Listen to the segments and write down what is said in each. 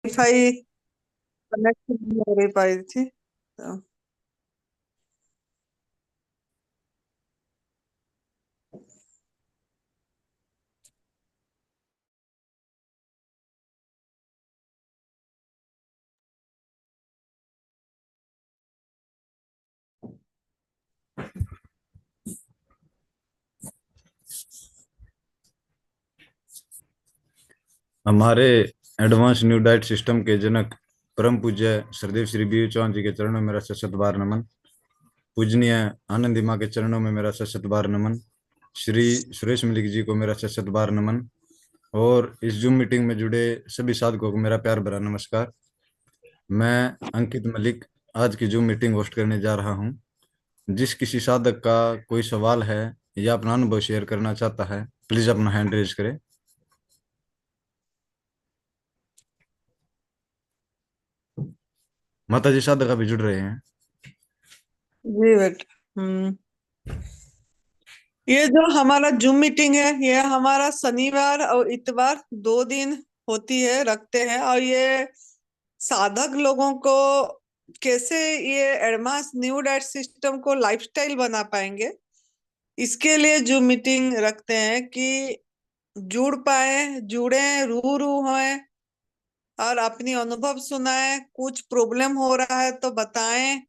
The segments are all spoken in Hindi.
वाईफाई कनेक्ट नहीं हो रही पाई थी तो। हमारे एडवांस न्यू डाइट सिस्टम के जनक परम पूज्य सरदेव श्री बी चौहान जी के चरणों में मेरा सशत बार नमन। पूजनीय आनंदी माँ के चरणों में मेरा सशत बार नमन। श्री सुरेश मलिक जी को मेरा सशत बार नमन। और इस जूम मीटिंग में जुड़े सभी साधकों को मेरा प्यार भरा नमस्कार। मैं अंकित मलिक आज की जूम मीटिंग होस्ट करने जा रहा हूँ। जिस किसी साधक का कोई सवाल है या अपना अनुभव शेयर करना चाहता है, प्लीज अपना हैंड रेज करें। माता जी साधक अभी जुड़ रहे हैं। जी बेटा। ये जो हमारा जूम मीटिंग है, ये हमारा शनिवार और इतवार 2 दिन होती है, रखते हैं। और ये साधक लोगों को कैसे ये एडवांस न्यू डाइट सिस्टम को लाइफस्टाइल बना पाएंगे, इसके लिए जूम मीटिंग रखते हैं कि जुड़ पाए, जुड़े, रू होए और अपनी अनुभव सुनाए। कुछ प्रॉब्लम हो रहा है तो बताएं,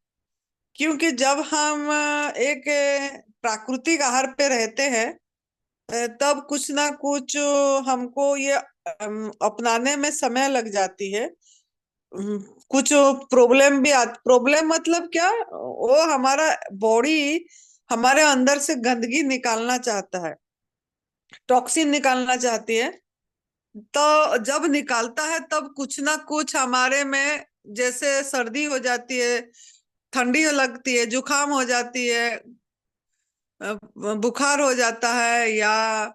क्योंकि जब हम एक प्राकृतिक आहार पे रहते हैं, तब कुछ ना कुछ हमको ये अपनाने में समय लग जाती है। कुछ प्रॉब्लम भी प्रॉब्लम मतलब क्या, वो हमारा बॉडी हमारे अंदर से गंदगी निकालना चाहता है, टॉक्सिन निकालना चाहती है। तो जब निकालता है तब कुछ ना कुछ हमारे में, जैसे सर्दी हो जाती है, ठंडी लगती है, जुकाम हो जाती है, बुखार हो जाता है, या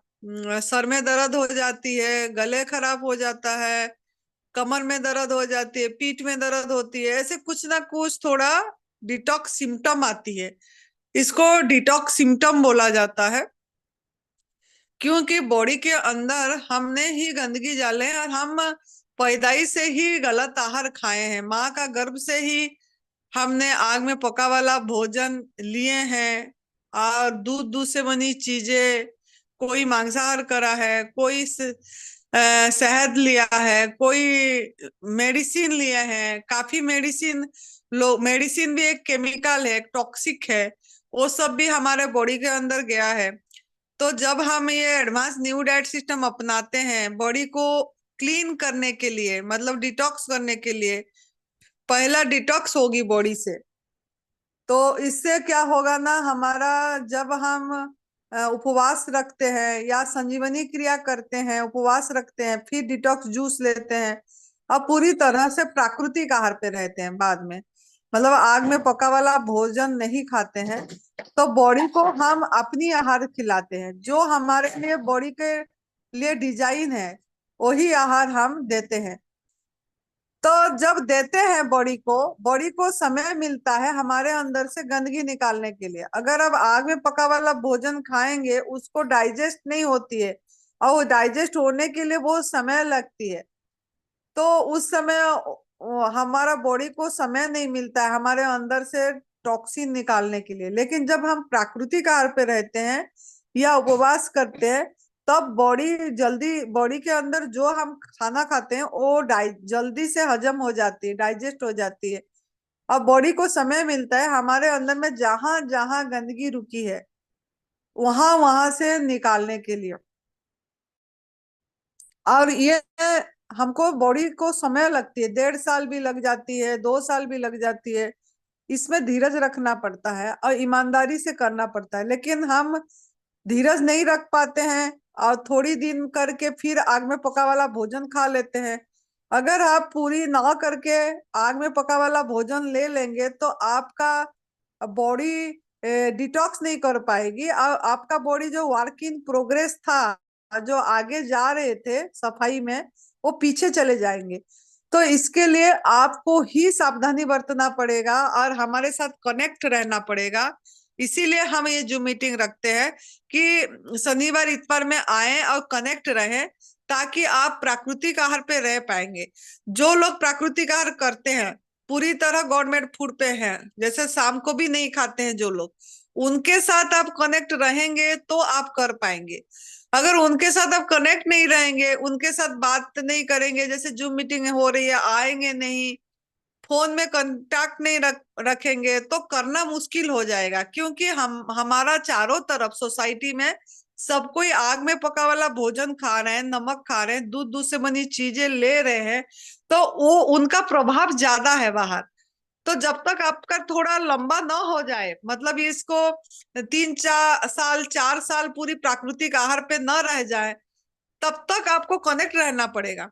सर में दर्द हो जाती है, गले खराब हो जाता है, कमर में दर्द हो जाती है, पीठ में दर्द होती है, ऐसे कुछ ना कुछ थोड़ा डिटॉक्स सिम्टम आती है। इसको डिटॉक्स सिम्टम बोला जाता है, क्योंकि बॉडी के अंदर हमने ही गंदगी डाले और हम पैदाइश से ही गलत आहार खाए हैं। माँ का गर्भ से ही हमने आग में पका वाला भोजन लिए हैं, और दूध दूध से बनी चीजें, कोई मांसाहार करा है, कोई शहद लिया है, कोई मेडिसिन लिए हैं। काफी मेडिसिन, मेडिसिन भी एक केमिकल है, टॉक्सिक है, वो सब भी हमारे बॉडी के अंदर गया है। तो जब हम ये एडवांस न्यू डाइट सिस्टम अपनाते हैं बॉडी को क्लीन करने के लिए, मतलब डिटॉक्स करने के लिए, पहला डिटॉक्स होगी बॉडी से। तो इससे क्या होगा ना, हमारा जब हम उपवास रखते हैं या संजीवनी क्रिया करते हैं, उपवास रखते हैं, फिर डिटॉक्स जूस लेते हैं, अब पूरी तरह से प्राकृतिक आहार पे रहते हैं बाद में, मतलब आग में पका वाला भोजन नहीं खाते हैं, तो बॉडी को हम अपनी आहार खिलाते हैं, जो हमारे लिए बॉडी के लिए डिजाइन है, वही आहार हम देते हैं। तो जब देते हैं बॉडी को समय मिलता है हमारे अंदर से गंदगी निकालने के लिए। अगर अब आग में पका वाला भोजन खाएंगे, उसको डाइजेस्ट नहीं होती है, और वो डाइजेस्ट होने के लिए बहुत समय लगती है, तो उस समय हमारा बॉडी को समय नहीं मिलता है हमारे अंदर से टॉक्सिन निकालने के लिए। लेकिन जब हम प्राकृतिक आहार पे रहते हैं या उपवास करते हैं, तब बॉडी के अंदर जो हम खाना खाते हैं वो जल्दी से हजम हो जाती है, डाइजेस्ट हो जाती है, और बॉडी को समय मिलता है हमारे अंदर में जहां जहां गंदगी रुकी है वहां वहां से निकालने के लिए। और ये हमको बॉडी को समय लगती है, 1.5 साल भी लग जाती है, 2 साल भी लग जाती है। इसमें धीरज रखना पड़ता है और ईमानदारी से करना पड़ता है। लेकिन हम धीरज नहीं रख पाते हैं और थोड़ी दिन करके फिर आग में पका वाला भोजन खा लेते हैं। अगर आप पूरी ना करके आग में पका वाला भोजन ले लेंगे तो आपका बॉडी डिटॉक्स नहीं कर पाएगी, और आपका बॉडी जो वर्क इन प्रोग्रेस था, जो आगे जा रहे थे सफाई में, वो पीछे चले जाएंगे। तो इसके लिए आपको ही सावधानी बरतना पड़ेगा और हमारे साथ कनेक्ट रहना पड़ेगा, इसीलिए हम ये जो मीटिंग रखते हैं कि शनिवार इतवार में आए और कनेक्ट रहे, ताकि आप प्राकृतिक आहार पे रह पाएंगे। जो लोग प्राकृतिक आहार करते हैं, पूरी तरह गवर्नमेंट फूड पे हैं, जैसे शाम को भी नहीं खाते हैं जो लोग, उनके साथ आप कनेक्ट रहेंगे तो आप कर पाएंगे। अगर उनके साथ आप कनेक्ट नहीं रहेंगे, उनके साथ बात नहीं करेंगे, जैसे जूम मीटिंग हो रही है, आएंगे नहीं, फोन में कांटेक्ट नहीं रखेंगे, तो करना मुश्किल हो जाएगा। क्योंकि हमारा चारों तरफ सोसाइटी में सब कोई आग में पका वाला भोजन खा रहे हैं, नमक खा रहे हैं, दूध दूध से बनी चीजें ले रहे हैं, तो वो उनका प्रभाव ज्यादा है बाहर। तो जब तक आपका थोड़ा लंबा ना हो जाए, मतलब इसको 3 4 साल 4 साल पूरी प्राकृतिक आहार पे न रह जाए, तब तक आपको कनेक्ट रहना पड़ेगा।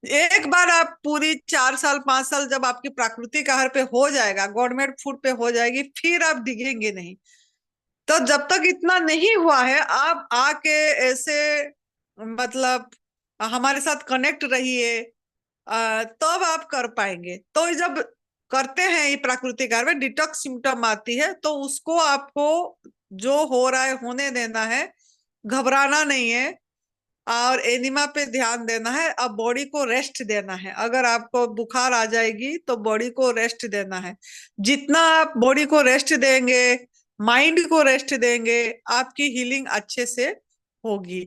एक बार आप पूरी 4 साल 5 साल जब आपकी प्राकृतिक आहार पे हो जाएगा, गवर्नमेंट फूड पे हो जाएगी, फिर आप डिगेंगे नहीं। तो जब तक इतना नहीं हुआ है, आप आके ऐसे, मतलब हमारे साथ कनेक्ट रहिए, तब आप कर पाएंगे। तो जब करते हैं ये प्राकृतिक आहार में डिटॉक्स सिम्टम आती है, तो उसको आपको जो हो रहा है होने देना है, घबराना नहीं है, और एनिमा पे ध्यान देना है। अब बॉडी को रेस्ट देना है। अगर आपको बुखार आ जाएगी तो बॉडी को रेस्ट देना है। जितना आप बॉडी को रेस्ट देंगे, माइंड को रेस्ट देंगे, आपकी हीलिंग अच्छे से होगी।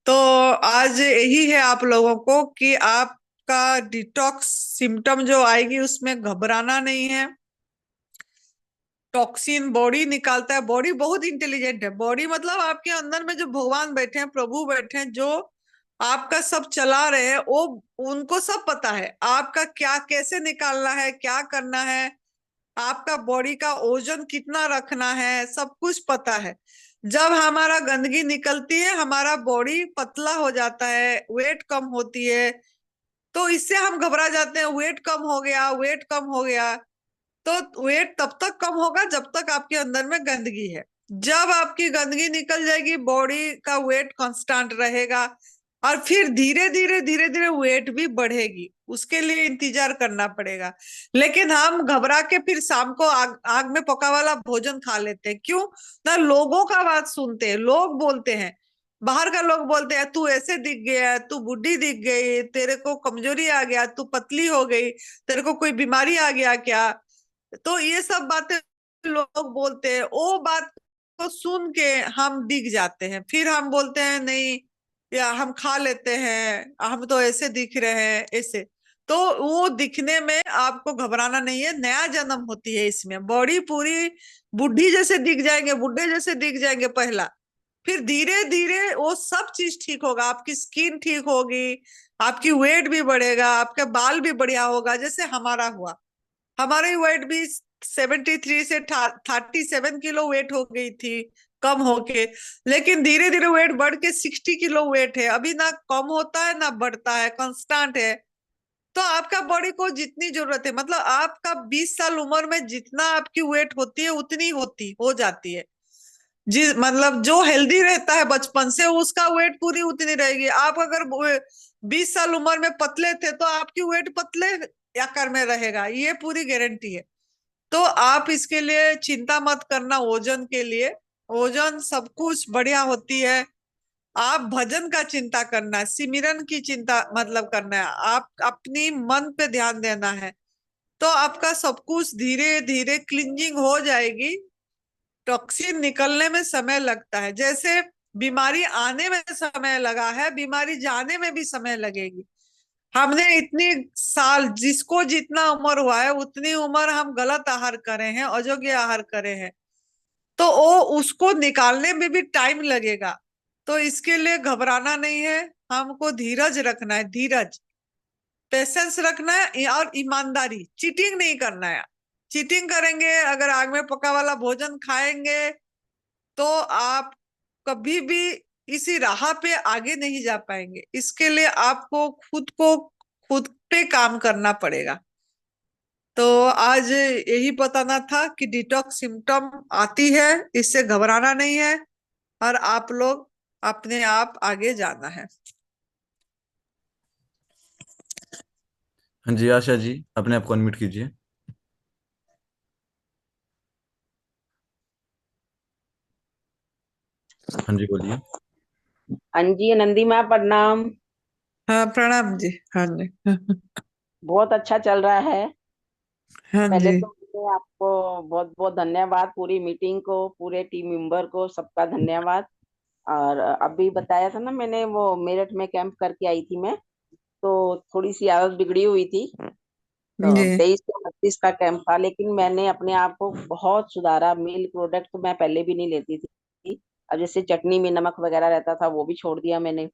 तो आज यही है आप लोगों को कि आपका डिटॉक्स सिम्टम जो आएगी उसमें घबराना नहीं है। टॉक्सिन बॉडी निकालता है। बॉडी बहुत इंटेलिजेंट है। बॉडी मतलब आपके अंदर में जो भगवान बैठे हैं, प्रभु बैठे हैं, जो आपका सब चला रहे हैं, वो उनको सब पता है आपका क्या कैसे निकालना है, क्या करना है, आपका बॉडी का ओजन कितना रखना है, सब कुछ पता है। जब हमारा गंदगी निकलती है, हमारा बॉडी पतला हो जाता है, वेट कम होती है, तो इससे हम घबरा जाते हैं, वेट कम हो गया, वेट कम हो गया। तो वेट तब तक कम होगा जब तक आपके अंदर में गंदगी है। जब आपकी गंदगी निकल जाएगी, बॉडी का वेट कांस्टेंट रहेगा, और फिर धीरे धीरे धीरे धीरे वेट भी बढ़ेगी। उसके लिए इंतजार करना पड़ेगा। लेकिन हम घबरा के फिर शाम को आग में पका वाला भोजन खा लेते हैं। क्यों? ना लोगों का बात सुनते हैं। लोग बोलते हैं, बाहर का लोग बोलते हैं, तू ऐसे दिख गया, तू बुढ़ी दिख गई, तेरे को कमजोरी आ गया, तू पतली हो गई, तेरे को कोई बीमारी आ गया क्या। तो ये सब बातें लोग बोलते हैं। वो बात को सुन के हम दिख जाते हैं, फिर हम बोलते हैं नहीं, या हम खा लेते हैं, हम तो ऐसे दिख रहे हैं ऐसे। तो वो दिखने में आपको घबराना नहीं है। नया जन्म होती है इसमें। बॉडी पूरी बुढ़ी जैसे दिख जाएंगे, बुढ़े जैसे दिख जाएंगे पहला, फिर धीरे धीरे वो सब चीज ठीक होगा। आपकी स्किन ठीक होगी, आपकी वेट भी बढ़ेगा, आपका बाल भी बढ़िया होगा, जैसे हमारा हुआ। हमारी वेट भी 73 से 37 किलो वेट हो गई थी, कम होके। लेकिन धीरे धीरे वेट बढ़ के 60 किलो वेट है अभी। ना कम होता है ना बढ़ता है, कांस्टेंट है। तो आपका बॉडी को जितनी जरूरत है, मतलब आपका 20 साल उम्र में जितना आपकी वेट होती है उतनी होती हो जाती है। मतलब जो हेल्दी रहता है बचपन से, उसका वेट पूरी उतनी रहेगी। आप अगर 20 साल उम्र में पतले थे, तो आपकी वेट पतले आकार में रहेगा, ये पूरी गारंटी है। तो आप इसके लिए चिंता मत करना। ओजन के लिए, ओजन सब कुछ बढ़िया होती है। आप भजन का चिंता करना है, सिमरन की चिंता मतलब करना है, आप अपनी मन पे ध्यान देना है, तो आपका सब कुछ धीरे धीरे क्लींजिंग हो जाएगी। टॉक्सिन निकलने में समय लगता है, जैसे बीमारी आने में समय लगा है, बीमारी जाने में भी समय लगेगी। हमने इतनी साल, जिसको जितना उम्र हुआ है उतनी उम्र हम गलत आहार करे हैं, अयोग्य आहार करे हैं, तो वो उसको निकालने में भी टाइम लगेगा। तो इसके लिए घबराना नहीं है। हमको धीरज रखना है, धीरज, पेशेंस रखना है, और ईमानदारी, चीटिंग नहीं करना है। चीटिंग करेंगे, अगर आग में पका वाला भोजन खाएंगे, तो आप कभी भी इसी राह पे आगे नहीं जा पाएंगे। इसके लिए आपको खुद पे काम करना पड़ेगा। तो आज यही बताना था कि डिटॉक्स सिम्टम आती है, इससे घबराना नहीं है, और आप लोग अपने आप आगे जाना है। हाँ जी आशा जी, अपने आप को अनम्यूट कीजिए। हाँ जी बोलिए। हाँ जी नंदी माँ प्रणाम। हाँ प्रणाम जी। हाँ जी। बहुत अच्छा चल रहा है। हाँ पहले जी। तो मैं आपको बहुत बहुत धन्यवाद, पूरी मीटिंग को, पूरे टीम मेंबर को, सबका धन्यवाद। और अभी बताया था ना मैंने, वो मेरठ में कैंप करके आई थी मैं। तो थोड़ी सी आदत बिगड़ी हुई थी। तो जी। 23 से 32 का कैंप था, लेकिन मैंने अपने आप को बहुत सुधारा। मिल्क प्रोडक्ट तो मैं पहले भी नहीं लेती थी। अब जैसे चटनी में नमक वगैरह रहता था वो भी छोड़ दिया मैंने।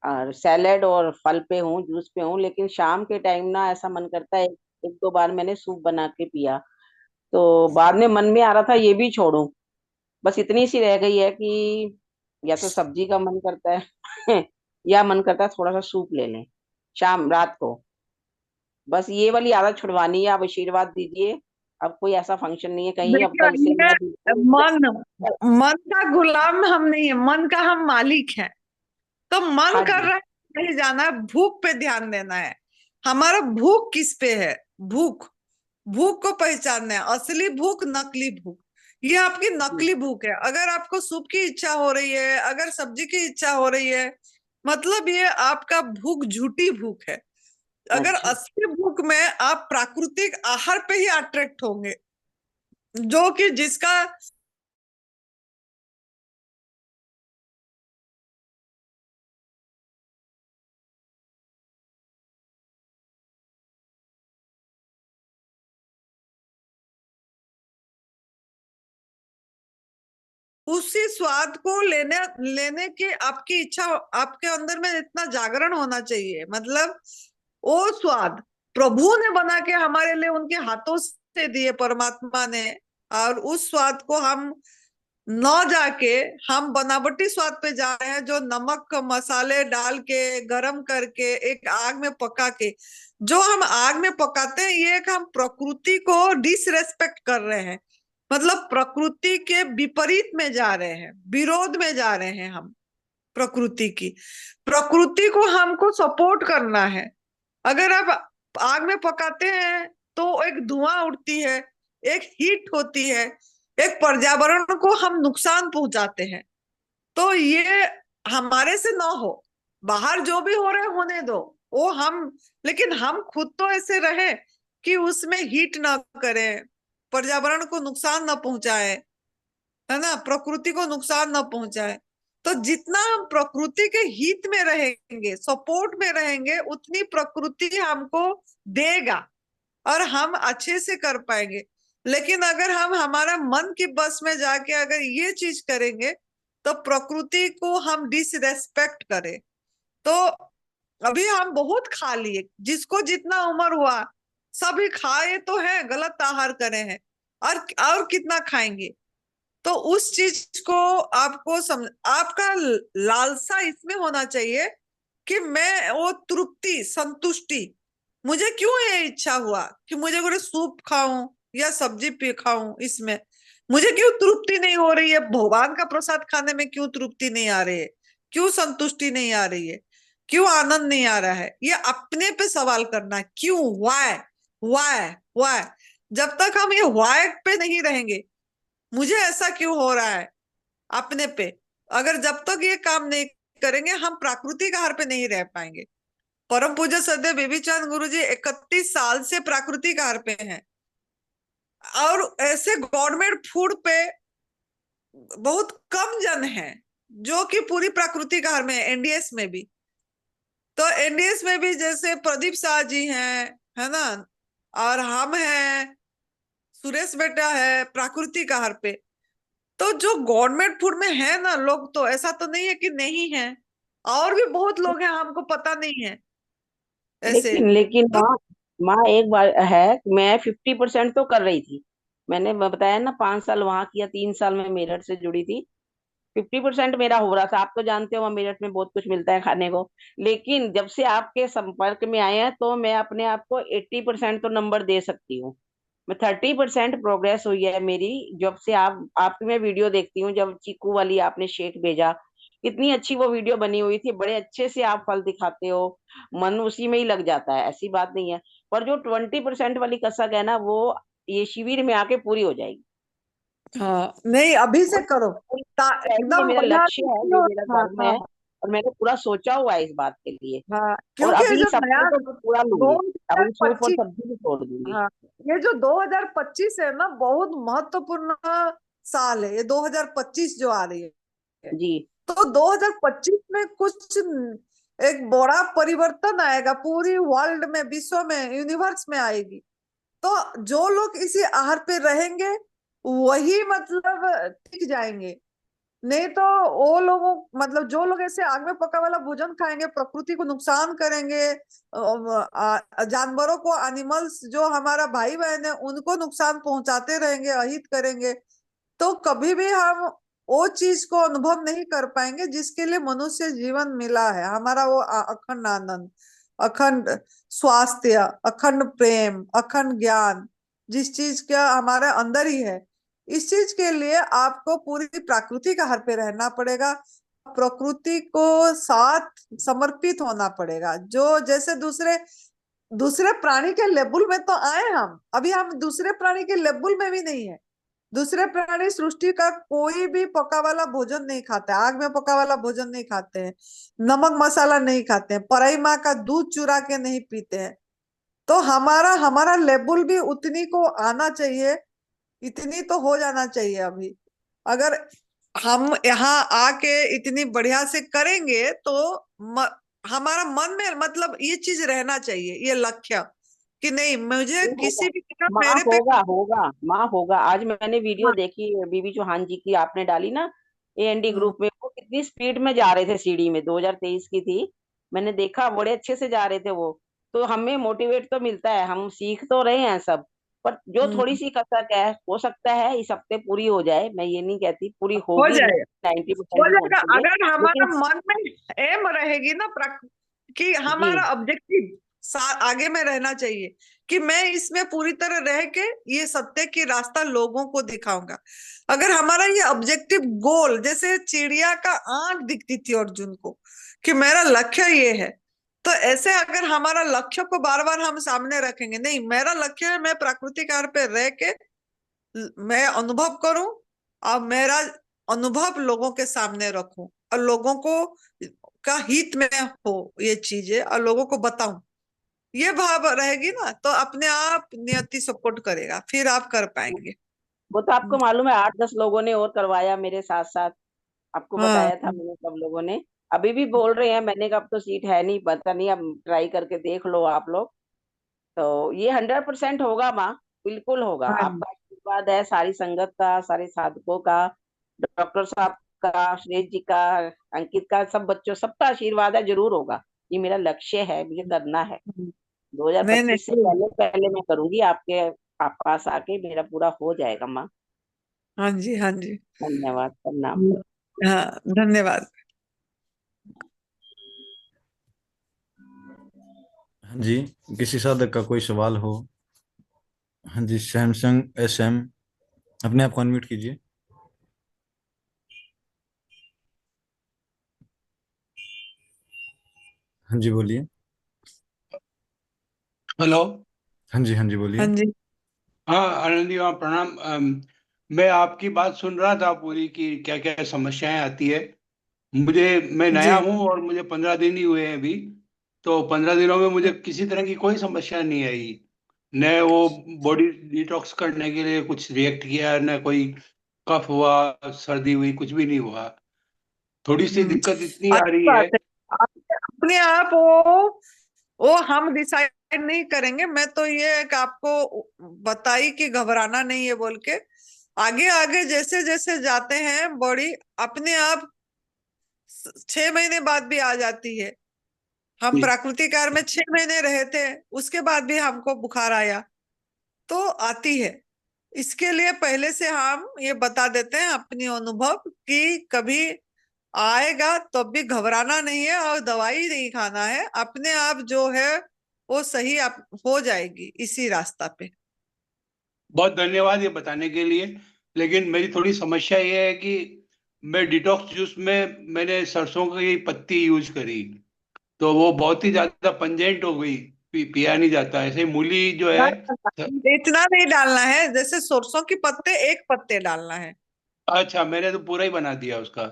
और सैलेड और फल पे हूँ, जूस पे हूँ, लेकिन शाम के टाइम ना ऐसा मन करता है, एक दो बार मैंने सूप बना के पिया। तो बाद में मन में आ रहा था ये भी छोड़ूं। बस इतनी सी रह गई है कि या तो सब्जी का मन करता है या मन करता है थोड़ा सा सूप ले लें शाम रात को। बस ये वाली आदत छुड़वानी है, आप आशीर्वाद दीजिए। अब कोई ऐसा फंक्शन नहीं है कहीं, अब देखिए कल से ये मैं बिल्कुल मन मन का गुलाम हम नहीं है, मन का हम मालिक हैं। तो मन हाँ कर जी। रहा है कहीं जाना है, भूख पे ध्यान देना है। हमारा भूख किस पे है? भूख, भूख को पहचानना है। असली भूख, नकली भूख। ये आपकी जी। नकली भूख है। अगर आपको सूप की इच्छा हो रही है, अगर सब्जी की इच्छा हो रही है, मतलब ये आपका भूख झूठी भूख है। अगर अच्छा। असली भूख में आप प्राकृतिक आहार पे ही अट्रैक्ट होंगे, जो कि जिसका उसी स्वाद को लेने लेने की आपकी इच्छा, आपके अंदर में इतना जागरण होना चाहिए। मतलब वो स्वाद प्रभु ने बना के हमारे लिए उनके हाथों से दिए, परमात्मा ने। और उस स्वाद को हम न जाके हम बनावटी स्वाद पे जा रहे हैं, जो नमक मसाले डाल के गरम करके एक आग में पका के, जो हम आग में पकाते हैं, ये एक हम प्रकृति को डिसरेस्पेक्ट कर रहे हैं। मतलब प्रकृति के विपरीत में जा रहे हैं, विरोध में जा रहे हैं हम। प्रकृति की, प्रकृति को हमको सपोर्ट करना है। अगर आप आग में पकाते हैं तो एक धुआं उठती है, एक हीट होती है, एक पर्यावरण को हम नुकसान पहुंचाते हैं। तो ये हमारे से ना हो। बाहर जो भी हो रहा है होने दो, वो हम, लेकिन हम खुद तो ऐसे रहे कि उसमें हीट ना करें, पर्यावरण को नुकसान ना पहुंचाए, है ना, प्रकृति को नुकसान ना पहुंचाए। तो जितना हम प्रकृति के हित में रहेंगे, सपोर्ट में रहेंगे, उतनी प्रकृति हमको देगा और हम अच्छे से कर पाएंगे। लेकिन अगर हम हमारा मन की बस में जाके अगर ये चीज करेंगे, तो प्रकृति को हम डिसरेस्पेक्ट करें। तो अभी हम बहुत खा लिए, जिसको जितना उम्र हुआ सभी खाए तो है, गलत आहार करे हैं। और कितना खाएंगे? तो उस चीज को आपको आपका लालसा इसमें होना चाहिए कि मैं वो तृप्ति, संतुष्टि, मुझे क्यों ये इच्छा हुआ कि मुझे पूरे सूप खाऊं या सब्जी पी खाऊं, इसमें मुझे क्यों तृप्ति नहीं हो रही है? भगवान का प्रसाद खाने में क्यों तृप्ति नहीं आ रही है? क्यों संतुष्टि नहीं आ रही है? क्यों आनंद नहीं आ रहा है? ये अपने पे सवाल करना है। क्यों? वाय, वाय, वाय। जब तक हम ये वाय पे नहीं रहेंगे, मुझे ऐसा क्यों हो रहा है, अपने पे, अगर जब तक ये काम नहीं करेंगे, हम प्राकृतिक आहार पे नहीं रह पाएंगे। परम पूज्य सदैव बेबीचंद गुरु जी 31 साल से प्राकृतिक आहार पे हैं, और ऐसे गवर्नमेंट फूड पे बहुत कम जन हैं जो कि पूरी प्राकृतिक आहार में है। एनडीएस में भी, तो एनडीएस में भी जैसे प्रदीप शाह जी हैं, है ना, और हम हैं, सुरेश बेटा है प्राकृतिक आहार पे। तो जो गवर्नमेंट फूड में है ना लोग, तो ऐसा तो नहीं है कि नहीं है, और भी बहुत लोग हैं, हमको पता नहीं है ऐसे। लेकिन लेकिन तो माँ, माँ एक बार है, मैं 50% तो कर रही थी। मैंने बताया ना, 5 साल वहां किया, 3 साल में मेरठ से जुड़ी थी। 50% मेरा हो रहा था। आप तो जानते हो वहाँ मेरठ में बहुत कुछ मिलता है खाने को। लेकिन जब से आपके संपर्क में आए हैं तो मैं अपने आप को 80% तो नंबर दे सकती हूँ। मैं 30% प्रोग्रेस हुई है मेरी। जब से आपकी मैं वीडियो देखती हूँ, जब चीकू वाली आपने शेक भेजा, कितनी अच्छी वो वीडियो बनी हुई थी। बड़े अच्छे से आप फल दिखाते हो, मन उसी में ही लग जाता है, ऐसी बात नहीं है। पर जो 20% वाली कसक है ना, वो ये शिविर में आके पूरी हो जाएगी। हाँ, नहीं अभी से करो, ये एकदम मेरा बढ़िया लक्ष्य से है, ये कियो। मेरा हाँ धर्म हाँ है, और मैंने पूरा सोचा हुआ है इस बात के लिए। हाँ, और क्योंकि अभी जो नया सबको तो मैं पूरा लूंगी, अभी सूप और 2025, सब्जी भी छोड़ दूंगी। हाँ, ये जो 2025 है ना, बहुत महत्वपूर्ण साल है ये 2025 जो आ रही है। जी तो 2025 में कुछ एक बड़ा परिवर्तन आएगा पूरी वर्ल्ड में, विश्व में, यूनिवर्स में आएगी। तो जो लोग इसी आहार पे रहेंगे वही मतलब टिक जाएंगे। नहीं तो वो लोगों, मतलब जो लोग ऐसे आग में पका वाला भोजन खाएंगे, प्रकृति को नुकसान करेंगे, जानवरों को, एनिमल्स जो हमारा भाई बहन है उनको नुकसान पहुंचाते रहेंगे, अहित करेंगे, तो कभी भी हम वो चीज को अनुभव नहीं कर पाएंगे जिसके लिए मनुष्य जीवन मिला है हमारा। वो अखंड आनंद, अखंड स्वास्थ्य, अखंड प्रेम, अखंड ज्ञान, जिस चीज का हमारे अंदर ही है, इस चीज के लिए आपको पूरी प्रकृति का हर पे रहना पड़ेगा। प्रकृति को साथ समर्पित होना पड़ेगा। जो जैसे दूसरे दूसरे प्राणी के लेबुल में तो आए हम, अभी हम दूसरे प्राणी के लेबुल में भी नहीं है। दूसरे प्राणी सृष्टि का कोई भी पका वाला भोजन नहीं खाते, आग में पका वाला भोजन नहीं खाते हैं, नमक मसाला नहीं खाते हैं, पराई माँ का दूध चुरा के नहीं पीते हैं। तो हमारा हमारा लेवल भी उतनी को आना चाहिए, इतनी तो हो जाना चाहिए अभी। अगर हम यहाँ आके इतनी बढ़िया से करेंगे तो हमारा मन में मतलब ये चीज रहना चाहिए, ये लक्ष्य, कि नहीं मुझे ये होगा, किसी भी तरह माँ मेरे पे। होगा, होगा माँ होगा। आज मैंने वीडियो हाँ, देखी बीबी चौहान जी की, आपने डाली ना एएनडी हम्म, ग्रुप में, वो कितनी स्पीड में जा रहे थे सीढ़ी में, 2023 की थी, मैंने देखा बड़े अच्छे से जा रहे थे वो। तो हमें मोटिवेट तो मिलता है, हम सीख तो रहे हैं सब, पर जो थोड़ी हम्म, सी कसर है, हो सकता है इस हफ्ते पूरी हो जाए, मैं ये नहीं कहती पूरी हो होगी, जाएगा, 90% हो भी जाएगा। पहुंचेंगे, अगर हमारा लेकिन मन में एम रहेगी ना कि जी हमारा ऑब्जेक्टिव आगे में रहना चाहिए, कि मैं इसमें पूरी तरह रह के ये सत्य की रास्ता लोगों को दिखाऊंगा। अगर हमारा ये ऑब्जेक्टिव गोल, जैसे चिड़िया का आंख दिखती थी अर्जुन को कि मेरा लक्ष्य ये है, तो ऐसे अगर हमारा लक्ष्य को बार बार हम सामने रखेंगे, नहीं मेरा लक्ष्य है मैं प्राकृतिक आहार पे रह के मैं अनुभव करूं और मेरा अनुभव लोगों के सामने रखूं और लोगों को का हित में हो ये चीजें, और लोगों को बताऊं, ये भाव रहेगी ना, तो अपने आप नियति सपोर्ट करेगा, फिर आप कर पाएंगे। वो तो आपको मालूम है, 8-10 लोगों ने और करवाया मेरे साथ साथ, आपको हाँ बताया था मैंने, सब लोगों ने अभी भी बोल रहे हैं, मैंने कहा अब तो सीट है नहीं, पता नहीं, अब ट्राई करके देख लो आप लोग। तो ये 100% होगा माँ, बिल्कुल होगा, हाँ आपका आशीर्वाद है, सारी संगत का, सारे साधकों का, डॉक्टर साहब का, सुरेश जी का, अंकित का, सब बच्चों, सबका आशीर्वाद है, जरूर होगा। ये मेरा लक्ष्य है, मुझे करना है, नहीं 2025 से नहीं, पहले पहले मैं करूंगी, आपके आप पास आके मेरा पूरा हो जाएगा माँ। हाँ जी हाँ जी, धन्यवाद, प्रणाम। हाँ धन्यवाद। हाँ जी, किसी साधक का कोई सवाल हो? हाँ जी, सैमसंग SM, अपने आप को अनम्यूट कीजिए। हाँ जी बोलिए। हेलो। हाँ जी, हाँ जी हाँ बोलिए। जी हाँ आनंदी माँ प्रणाम। मैं आपकी बात सुन रहा था पूरी, की क्या क्या समस्याएं आती है। मैं नया जी हूँ और मुझे 15 दिन ही हुए हैं अभी। तो 15 दिनों में मुझे किसी तरह की कोई समस्या नहीं आई। न वो बॉडी डिटॉक्स करने के लिए कुछ रिएक्ट किया, न कोई कफ हुआ, सर्दी हुई, कुछ भी नहीं हुआ। थोड़ी सी हम्म, दिक्कत इतनी आ अच्छी रही बात है। है। अपने आप वो हम डिसाइड नहीं करेंगे। मैं तो ये एक आपको बताई कि घबराना नहीं है बोल के, आगे आगे जैसे जैसे जाते हैं बॉडी अपने आप 6 महीने बाद भी आ जाती है। हम जी, प्राकृतिक आहार में 6 महीने रहे थे, उसके बाद भी हमको बुखार आया, तो आती है। इसके लिए पहले से हम ये बता देते हैं अपनी अनुभव कि कभी आएगा तो भी घबराना नहीं है और दवाई नहीं खाना है, अपने आप जो है वो सही आप हो जाएगी इसी रास्ता पे। बहुत धन्यवाद ये बताने के लिए। लेकिन मेरी थोड़ी समस्या ये है कि मैं डिटॉक्स जूस में मैंने सरसों की पत्ती यूज करी, तो वो बहुत ही ज्यादा पंजेंट हो गई। पिया नहीं जाता। ऐसे मूली जो ना, है। इतना नहीं डालना है, जैसे सरसों की पत्ते एक पत्ते डालना है। अच्छा, मैंने तो पूरा ही बना दिया उसका।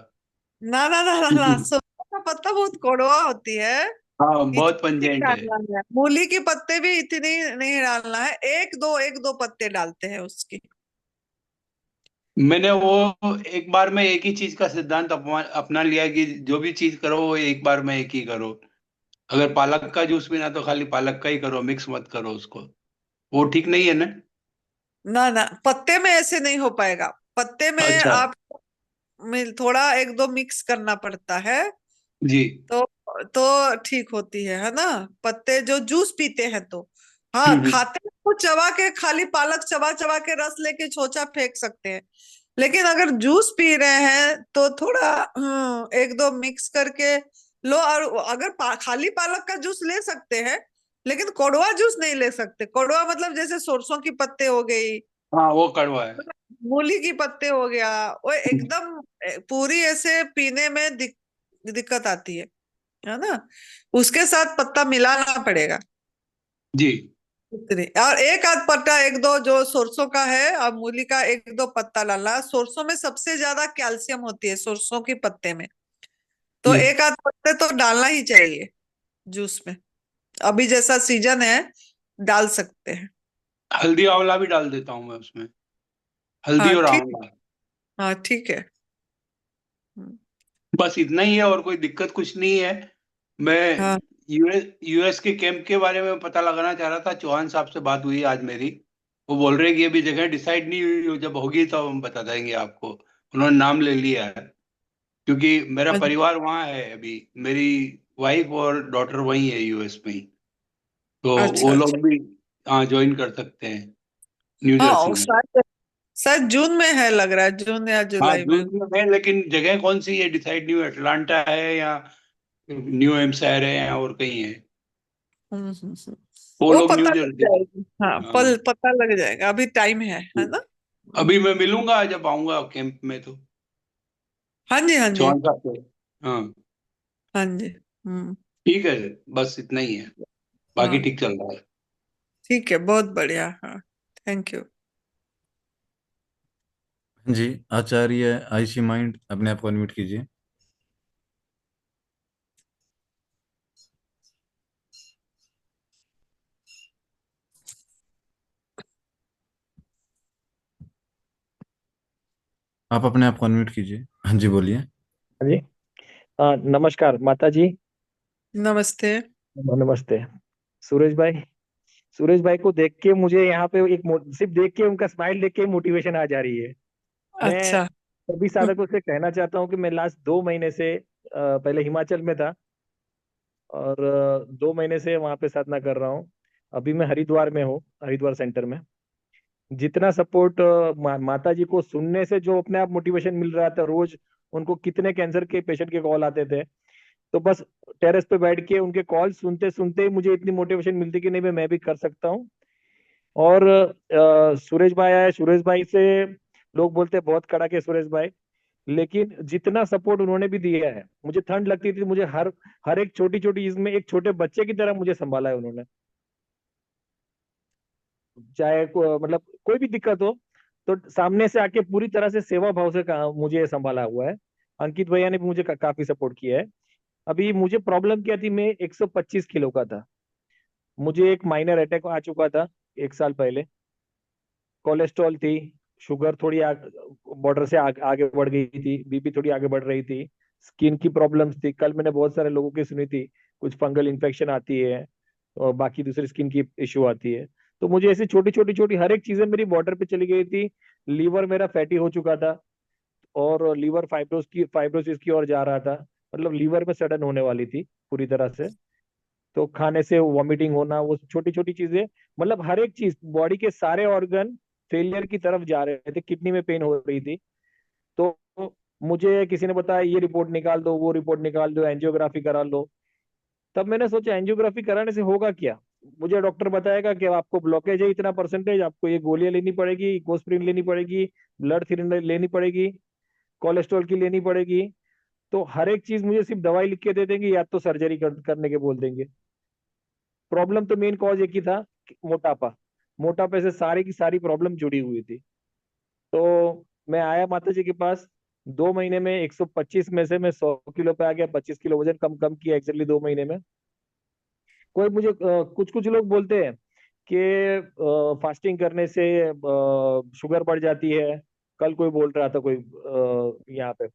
ना ना ना ना ना, सरसों का पत्ता बहुत कड़वा होती है, हाँ, बहुत इतनी नहीं पंजेंट है। डालना है। मूली की पत्ते भी इतनी नहीं डालना है, एक दो पत्ते डालते हैं उसकी। मैंने वो एक बार में एक ही चीज का सिद्धांत अपना लिया कि जो भी चीज करो वो एक बार में एक ही करो। अगर पालक का जूस पीना तो खाली पालक का ही करो, मिक्स मत करो उसको। वो ठीक नहीं है ना? ना ना, पत्ते में ऐसे नहीं हो पाएगा। पत्ते में अच्छा। आप थोड़ा एक दो मिक्स करना पड़ता है, जी। तो ठीक होती है ना। पत्ते जो जूस पीते हैं तो हाँ, हम्म। खाते हैं तो चबा के, खाली पालक चबा चबा के रस लेके छोचा फेंक सकते हैं। लेकिन अगर जूस पी रहे हैं तो थोड़ा एक दो मिक्स करके लो। और अगर खाली पालक का जूस ले सकते हैं, लेकिन कड़वा जूस नहीं ले सकते। कड़वा मतलब जैसे सरसों की पत्ते हो गई, हाँ, वो कड़वा है। मूली की पत्ते हो गया, वो एकदम पूरी ऐसे पीने में दिक्कत आती है ना। उसके साथ पत्ता मिलाना पड़ेगा। जी। इतने, और एक आध पत्ता, एक दो जो सरसों का है और मूली का एक दो पत्ता डालना। सरसों में सबसे ज्यादा कैल्शियम होती है, सरसों के पत्ते में, तो जी। एक आध पत्ते तो डालना ही चाहिए जूस में। अभी जैसा सीजन है, डाल सकते हैं। हल्दी आंवला भी डाल देता हूँ मैं उसमें। हल्दी हाँ और ठीक। आंवला। हाँ ठीक है। हम्म, बस इतना ही है, और कोई दिक्कत कुछ नहीं है। मैं हाँ यूएस के कैंप के बारे में पता लगाना चाह रहा था। चौहान साहब से बात हुई आज मेरी। वो बोल रहे हैं कि अभी जगह डिसाइड नहीं हुई, जब होगी तो हम बता देंगे आपको। उन्होंने नाम ले लिया है, क्योंकि मेरा परिवार वहाँ है अभी। मेरी वाइफ और डॉटर वहीं है यूएस में ही। तो अच्छा वो अच्छा। लोग भी हाँ ज्वाइन कर सकते हैं न्यू जर्सी हाँ में। शायद शायद जून में है, लग रहा है जून या हाँ, जुलाई में। जून में है, लेकिन जगह कौन सी है डिसाइड नहीं हुआ। अटलांटा है या न्यू हैम्पशायर है या और कहीं है। हम्म। वो वो लोग न्यू पता लग जर्सी। जाएगी, हाँ हाँ। पल पता लग जाएगा, अभी टाइम है ना। अभी मैं मिलूंगा जब आऊंगा कैंप में तो। हाँ जी हाँ जी। चौहान साहब से। हाँ। हाँ जी। हम्म। ठीक है। बस इतना ही है। बाकी हाँ ठीक चल रहा है। ठीक है, बहुत बढ़िया। हाँ, थैंक यू। जी, आचार्य आईसी माइंड, अपने आप को अनम्यूट कीजिए। आप अपने आप को अनम्यूट कीजिए। हाँ जी, बोलिए। हाँ जी। नमस्कार माता जी। नमस्ते। नमस्ते सूरज भाई। सूरज भाई को देख के मुझे यहाँ पे सिर्फ देख के उनका स्माइल देख के मोटिवेशन आ जा रही है। मैं अच्छा। सभी साधकों से कहना चाहता हूँ कि मैं लास्ट 2 महीने से पहले हिमाचल में था, और 2 महीने से वहाँ पे साधना कर रहा हूँ। अभी मैं हरिद्वार में हूँ, हरिद्वार सेंटर में। जितना सपोर्ट माता जी को सुनने से जो अपने आप मोटिवेशन मिल रहा था रोज, उनको कितने कैंसर के पेशेंट के कॉल आते थे, तो बस टेरेस पे बैठ के उनके कॉल सुनते सुनते ही मुझे इतनी मोटिवेशन मिलती कि नहीं मैं भी कर सकता हूँ। और सुरेश भाई आए, सुरेश भाई से लोग बोलते हैं बहुत कड़ाके सुरेश भाई, लेकिन जितना सपोर्ट उन्होंने भी दिया है, मुझे ठंड लगती थी, मुझे हर हर एक छोटी छोटी चीज में एक छोटे बच्चे की तरह मुझे संभाला है उन्होंने। चाहे मतलब कोई भी दिक्कत हो तो सामने से आके पूरी तरह से सेवा भाव से मुझे संभाला हुआ है। अंकित भैया ने भी मुझे काफी सपोर्ट किया है। अभी मुझे प्रॉब्लम क्या थी, मैं 125 किलो का था। मुझे एक माइनर अटैक आ चुका था 1 साल पहले। कोलेस्ट्रॉल थी, शुगर थोड़ी बॉर्डर से आगे बढ़ गई थी, बीपी थोड़ी आगे बढ़ रही थी, स्किन की प्रॉब्लम्स थी। कल मैंने बहुत सारे लोगों की सुनी थी, कुछ फंगल इन्फेक्शन आती है और बाकी दूसरी स्किन की इश्यू आती है। तो मुझे ऐसी छोटी छोटी छोटी हर एक चीजें मेरी बॉर्डर पे चली गई थी। लीवर मेरा फैटी हो चुका था, और लीवर फाइब्रोसिस की ओर जा रहा था। मतलब लीवर में सडन होने वाली थी पूरी तरह से। तो खाने से वॉमिटिंग होना, वो छोटी छोटी चीजें, मतलब हर एक चीज बॉडी के सारे ऑर्गन फेलियर की तरफ जा रहे थे। किडनी में पेन हो रही थी। तो मुझे किसी ने बताया ये रिपोर्ट निकाल दो, वो रिपोर्ट निकाल दो, एंजियोग्राफी करा लो। तब मैंने सोचा एंजियोग्राफी कराने से होगा क्या। मुझे डॉक्टर बताएगा कि आपको ब्लॉकेज है इतना परसेंटेज, आपको ये गोलियां लेनी पड़ेगी, इकोस्प्रिन लेनी पड़ेगी, ब्लड थिनर लेनी पड़ेगी, कोलेस्ट्रॉल की लेनी पड़ेगी। तो हर एक चीज मुझे सिर्फ दवाई लिख के दे देंगे या तो सर्जरी करने के बोल देंगे। प्रॉब्लम तो मेन कॉज एक ही था, मोटापा। मोटापे से सारी की सारी प्रॉब्लम जुड़ी हुई थी। तो मैं आया माता जी के पास, 2 महीने में 125 में से मैं 100 किलो पे आ गया, 25 किलो वजन कम कम किया एग्जैक्टली 2 महीने में। कोई मुझे कुछ कुछ लोग बोलते हैं कि फास्टिंग करने से शुगर बढ़ जाती है। कल कोई बोल रहा था, कोई यहाँ पे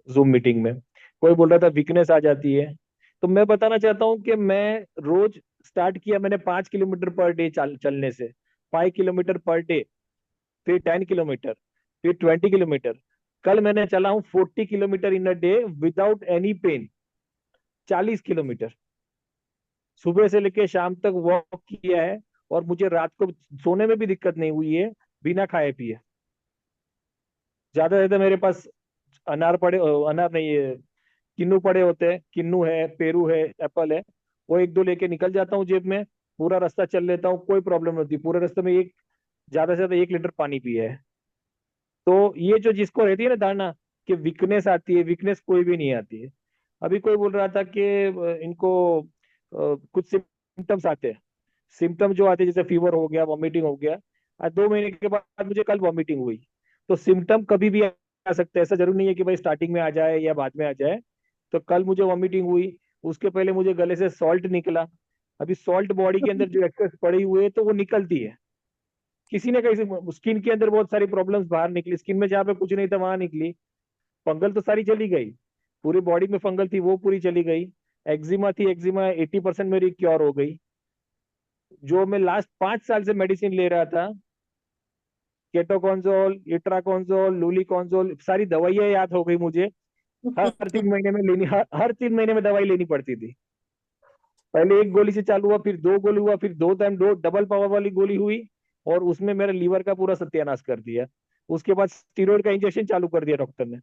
जूम मीटिंग में कोई बोल रहा था वीकनेस आ जाती है। तो मैं बताना चाहता हूँ कि मैं रोज स्टार्ट किया मैंने 5 किलोमीटर पर डे चलने से, 5 किलोमीटर पर डे, फिर 10 किलोमीटर, फिर 20 किलोमीटर। कल मैंने चला हूँ 40 kilometre in a day without any pain, 40 kilometre सुबह से लेके शाम तक वॉक किया है। और मुझे रात को सोने में भी दिक्कत नहीं हुई है, बिना खाए पिए। ज्यादा से ज्यादा मेरे पास अनार पड़े, अनार नहीं है, किन्नू पड़े होते हैं, किन्नू है, पेरू है, एप्पल है, वो एक दो लेके निकल जाता हूँ जेब में। पूरा रास्ता चल लेता हूँ, कोई प्रॉब्लम नहीं होती। पूरे रास्ते में एक, ज्यादा से ज्यादा 1 लीटर पानी पिया है। तो ये जो जिसको रहती है ना धारणा कि वीकनेस आती है, वीकनेस कोई भी नहीं आती है। अभी कोई बोल रहा था कि इनको कुछ सिम्टम्स आते हैं। सिम्टम जो आते हैं जैसे फीवर हो गया, वॉमिटिंग हो गया। आज 2 महीने के बाद मुझे कल वॉमिटिंग हुई। तो सिम्टम कभी भी आ सकते हैं, ऐसा जरूर नहीं है कि भाई स्टार्टिंग में आ जाए या बाद में आ जाए। तो कल मुझे वॉमिटिंग हुई, उसके पहले मुझे गले से सॉल्ट निकला। अभी सॉल्ट बॉडी के अंदर जो एक्सेस पड़ी हुई है तो वो निकलती है। किसी ने कहीं स्किन के अंदर बहुत सारी प्रॉब्लम्स बाहर निकली, स्किन में जहाँ पे कुछ नहीं था वहां निकली। फंगल तो सारी चली गई, पूरी बॉडी में फंगल थी वो पूरी चली गई। एक्जिमा थी, एक्जिमा 80% मेरी क्योर हो गई। जो मैं लास्ट 5 साल से मेडिसिन ले रहा था, केटोकॉन्जोल, इट्राकोन्जोल, लूलिकोन्जोल, सारी दवाइयां याद हो गई मुझे। हर 3 महीने में लेनी, हर 3 महीने में दवाई लेनी पड़ती थी। पहले एक गोली से चालू हुआ, फिर 2 गोली हुआ, फिर 2 टाइम 2 डबल पावर वाली गोली हुई। और उसमें मेरे लीवर का पूरा सत्यानाश कर दिया। उसके बाद स्टीरॉयड का इंजेक्शन चालू कर दिया डॉक्टर ने।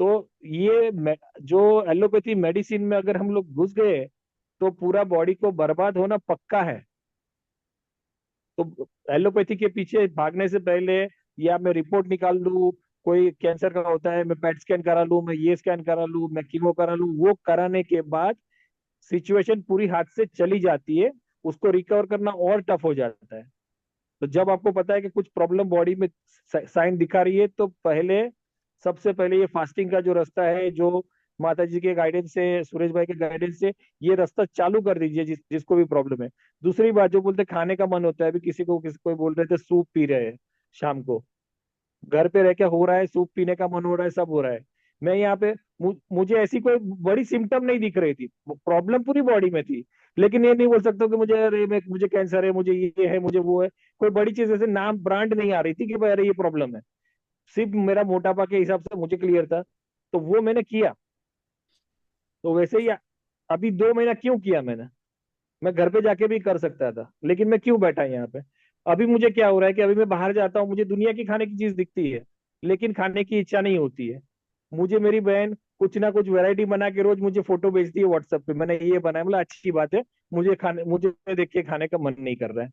तो ये जो एलोपैथी मेडिसिन में अगर हम लोग घुस गए तो पूरा बॉडी को बर्बाद होना पक्का है। तो एलोपैथी के पीछे भागने से पहले, या मैं रिपोर्ट निकाल लूं, कोई कैंसर का होता है मैं पेट स्कैन करा लूं, मैं ये स्कैन करा लूं, मैं कीमो करा लूं, वो कराने के बाद सिचुएशन पूरी हाथ से चली जाती है। उसको रिकवर करना और टफ हो जाता है। तो जब आपको पता है कि कुछ प्रॉब्लम बॉडी में साइन दिखा रही है, तो पहले, सबसे पहले ये फास्टिंग का जो रास्ता है, जो माता जी के गाइडेंस से, सुरेश भाई के गाइडेंस से, ये रास्ता चालू कर दीजिए जिसको भी प्रॉब्लम है। दूसरी बात, जो बोलते हैं खाने का मन होता है, अभी किसी को बोल रहे थे सूप पी रहे हैं शाम को, घर पे रह के हो रहा है, सूप पीने का मन हो रहा है, सब हो रहा है। मैं यहाँ पे, मुझे ऐसी कोई बड़ी सिम्टम नहीं दिख रही थी, प्रॉब्लम पूरी बॉडी में थी। लेकिन ये नहीं बोल सकता कि मुझे, अरे मैं, मुझे कैंसर है, मुझे ये है, मुझे वो है। कोई बड़ी चीज ऐसे नाम ब्रांड नहीं आ रही थी कि भाई अरे ये प्रॉब्लम है। सिर्फ मेरा मोटापा के हिसाब से मुझे क्लियर था, तो वो मैंने किया। तो वैसे ही अभी 2 महीना क्यों किया मैंने, मैं घर पे जाके भी कर सकता था, लेकिन मैं क्यों बैठा यहाँ पे। अभी मुझे क्या हो रहा है कि अभी मैं बाहर जाता हूँ, मुझे दुनिया की खाने की चीज दिखती है, लेकिन खाने की इच्छा नहीं होती है। मुझे मेरी बहन कुछ ना कुछ वैरायटी बना के रोज मुझे फोटो भेजती है व्हाट्सएप पे, मैंने ये बनाया, मतलब अच्छी बात है। मुझे देख के खाने का मन नहीं कर रहा है।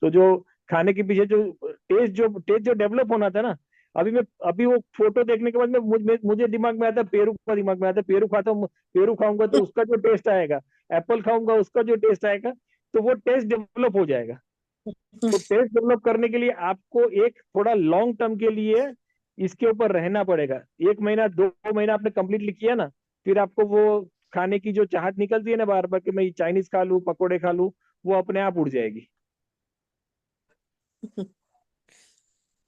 तो जो खाने के पीछे जो टेस्ट जो डेवलप होना था ना, अभी वो फोटो देखने के बाद मुझे दिमाग में आता है, पेरू का दिमाग में आता है, पेरू खाता हूँ, पेरू खाऊंगा तो उसका जो टेस्ट आएगा, एप्पल खाऊंगा उसका जो टेस्ट आएगा, तो वो टेस्ट डेवलप हो जाएगा। तो टेस्ट डेवलप करने के लिए आपको एक थोड़ा लॉन्ग टर्म के लिए इसके ऊपर रहना पड़ेगा। 1 महीना 2 महीना आपने कंप्लीटली किया ना, फिर आपको वो खाने की जो चाहत निकलती है ना बार बार कि मैं चाइनीज खा लूं, पकोड़े खा लूं, वो अपने आप उड़ जाएगी।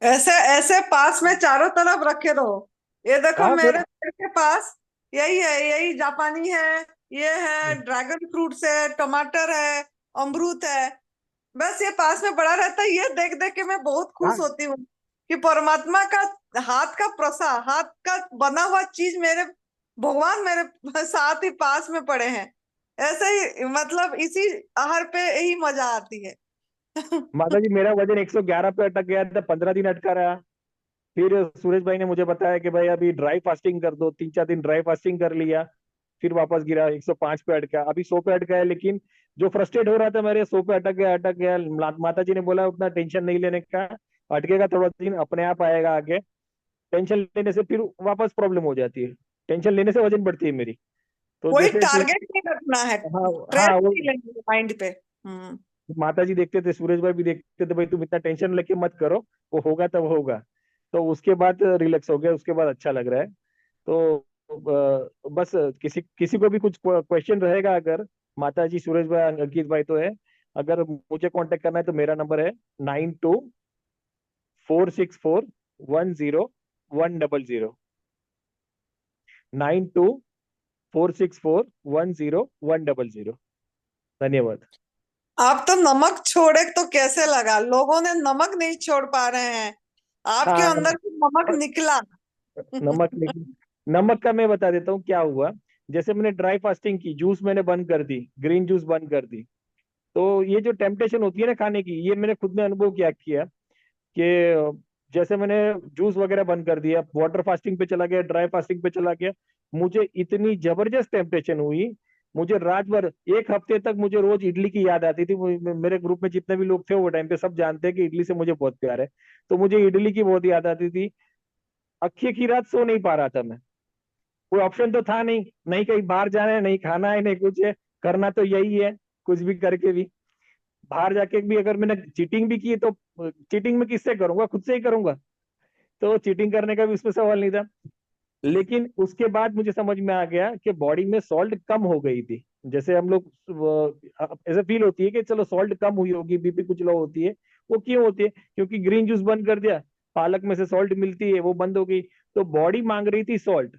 ऐसे ऐसे पास में चारों तरफ रखे रहो। ये देखो हाँ मेरे पेड़ के पास यही है, यही जापानी है, ये है ड्रैगन फ्रूट्स है, टमाटर है, अमरूद है। बस ये पास में पड़ा रहता है। ये देख देख के मैं बहुत खुश हाँ होती हूँ कि परमात्मा का हाथ का प्रसाद, हाथ का बना हुआ चीज मेरे भगवान मेरे साथ ही पास में पड़े हैं। ऐसे ही मतलब इसी आहार पे ही मजा आती है। माता जी, मेरा वजन 111 पे अटक गया था, 15 दिन अटका रहा। फिर सुरेश भाई ने मुझे बताया कि भाई अभी ड्राई फास्टिंग कर दो, 3-4 दिन ड्राई फास्टिंग कर लिया। फिर वापस गिरा, 105 पे अटका, अभी 100 पे अटका है। लेकिन जो फ्रस्ट्रेट हो रहा था मेरे, 100 पे अटक गया, अटक गया। माता जी ने बोला उतना टेंशन नहीं लेने का, अटकेगा थोड़ा दिन, अपने आप आएगा आगे। टेंशन लेने से फिर वापस प्रॉब्लम हो जाती है, टेंशन लेने से वजन बढ़ती है मेरी। तो कोई जैसे टारगेट नहीं रखना है, हाँ स्ट्रेस हाँ, वो नहीं लेंगे माइंड पे। माता जी देखते थे, सूरज भाई भी देखते थे, भाई तुम इतना टेंशन लेके मत करो, वो होगा तब होगा। तो उसके बाद रिलैक्स हो गया, उसके बाद अच्छा लग रहा है। तो बस किसी किसी को भी कुछ क्वेश्चन रहेगा अगर, माता जी, सूरज भाई, अंकित भाई तो है, अगर मुझे कांटेक्ट करना है तो मेरा नंबर है 9246410100, 9246410100। धन्यवाद। आप तो नमक छोड़े तो कैसे लगा, लोगों ने नमक नहीं छोड़ पा रहे हैं, आपके हाँ, अंदर से नमक निकला। नमक नहीं, नमक का मैं बता देता हूँ क्या हुआ। जैसे मैंने ड्राई फास्टिंग की, जूस मैंने बंद कर दी, ग्रीन जूस बंद कर दी, तो ये जो टेम्पटेशन होती है ना खाने की, ये मैंने खुद में अनुभव किया कि जैसे मैंने जूस वगैरह बंद कर दिया, वाटर फास्टिंग पे चला गया, ड्राई फास्टिंग पे चला गया, मुझे इतनी जबरदस्त टेम्पटेशन हुई। मुझे रात भर, एक हफ्ते तक मुझे रोज इडली की याद आती थी। मेरे ग्रुप में जितने भी लोग थे वो टाइम पे सब जानते हैं कि इडली से मुझे बहुत प्यार है, तो मुझे इडली की बहुत याद आती थी। अक्खी की रात सो नहीं पा रहा था मैं। कोई ऑप्शन तो था नहीं, नहीं कहीं बाहर जाना है, नहीं खाना है, नहीं कुछ है, करना तो यही है, कुछ भी करके भी। बाहर जाके भी अगर मैंने चीटिंग भी की तो चीटिंग में किससे करूंगा, खुद से ही करूंगा, तो चीटिंग करने का भी उसमें सवाल नहीं था। लेकिन उसके बाद मुझे समझ में आ गया कि बॉडी में सॉल्ट कम हो गई थी। जैसे हम लोग ऐसा फील होती है कि चलो सॉल्ट कम हुई होगी, बीपी कुछ लो होती है। वो क्यों होती है? क्योंकि ग्रीन जूस बंद कर दिया, पालक में से सॉल्ट मिलती है, वो बंद हो गई, तो बॉडी मांग रही थी सॉल्ट।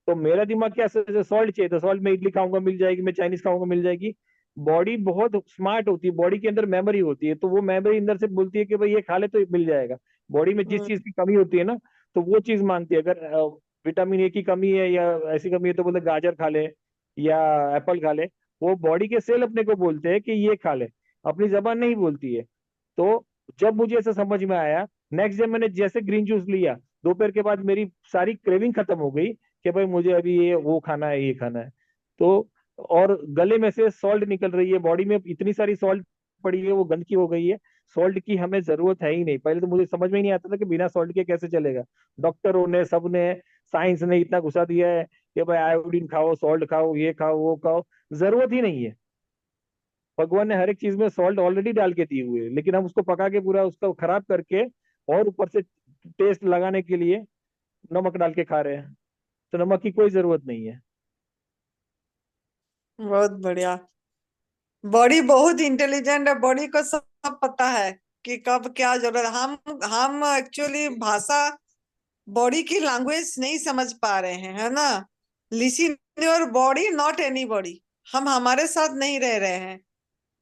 तो मेरा दिमाग क्या सोचा, सॉल्ट चाहिए तो सॉल्ट, मैं इडली खाऊंगा मिल जाएगी, मैं चाइनीज खाऊंगा मिल जाएगी। बॉडी बहुत स्मार्ट होती है, बॉडी के अंदर मेमोरी होती है, तो वो मेमोरी अंदर से बोलती है कि भाई ये खा ले तो मिल जाएगा। बॉडी में जिस चीज की कमी होती है ना, तो वो चीज मांगती है। अगर विटामिन ए की कमी है या ऐसी कमी है तो बोलते गाजर खा ले या एप्पल खा ले। वो बॉडी के सेल अपने को बोलते हैं कि ये खा ले, अपनी जबान नहीं बोलती है। तो जब मुझे ऐसा समझ में आया, नेक्स्ट डे मैंने जैसे ग्रीन जूस लिया, दोपहर के बाद मेरी सारी क्रेविंग खत्म हो गई कि भाई मुझे अभी ये वो खाना है, ये खाना है। तो और गले में से सॉल्ट निकल रही है, बॉडी में इतनी सारी सॉल्ट पड़ी है, वो गंदगी हो गई है। सॉल्ट की हमें जरूरत है ही नहीं। पहले तो मुझे समझ में ही नहीं आता था कि बिना सॉल्ट के कैसे चलेगा। डॉक्टरों ने, सबने, साइंस ने इतना घुसा दिया है कि भाई आयोडीन खाओ, सॉल्ट खाओ, ये खाओ, वो खाओ। जरूरत ही नहीं है। भगवान ने हर एक चीज में सॉल्ट ऑलरेडी डाल के दिए हुए हैं, लेकिन हम उसको पका के पूरा उसको खराब करके और ऊपर से टेस्ट लगाने के लिए नमक डाल के खा रहे हैं। तो नमक की कोई जरूरत नहीं है। बहुत बढ़िया। बॉडी बहुत इंटेलिजेंट है, बॉडी को सब पता है कि कब क्या जरूरत। हम एक्चुअली भाषा, बॉडी की लैंग्वेज नहीं समझ पा रहे हैं, है ना। Listen your body not any body. हम हमारे साथ नहीं रह रहे हैं,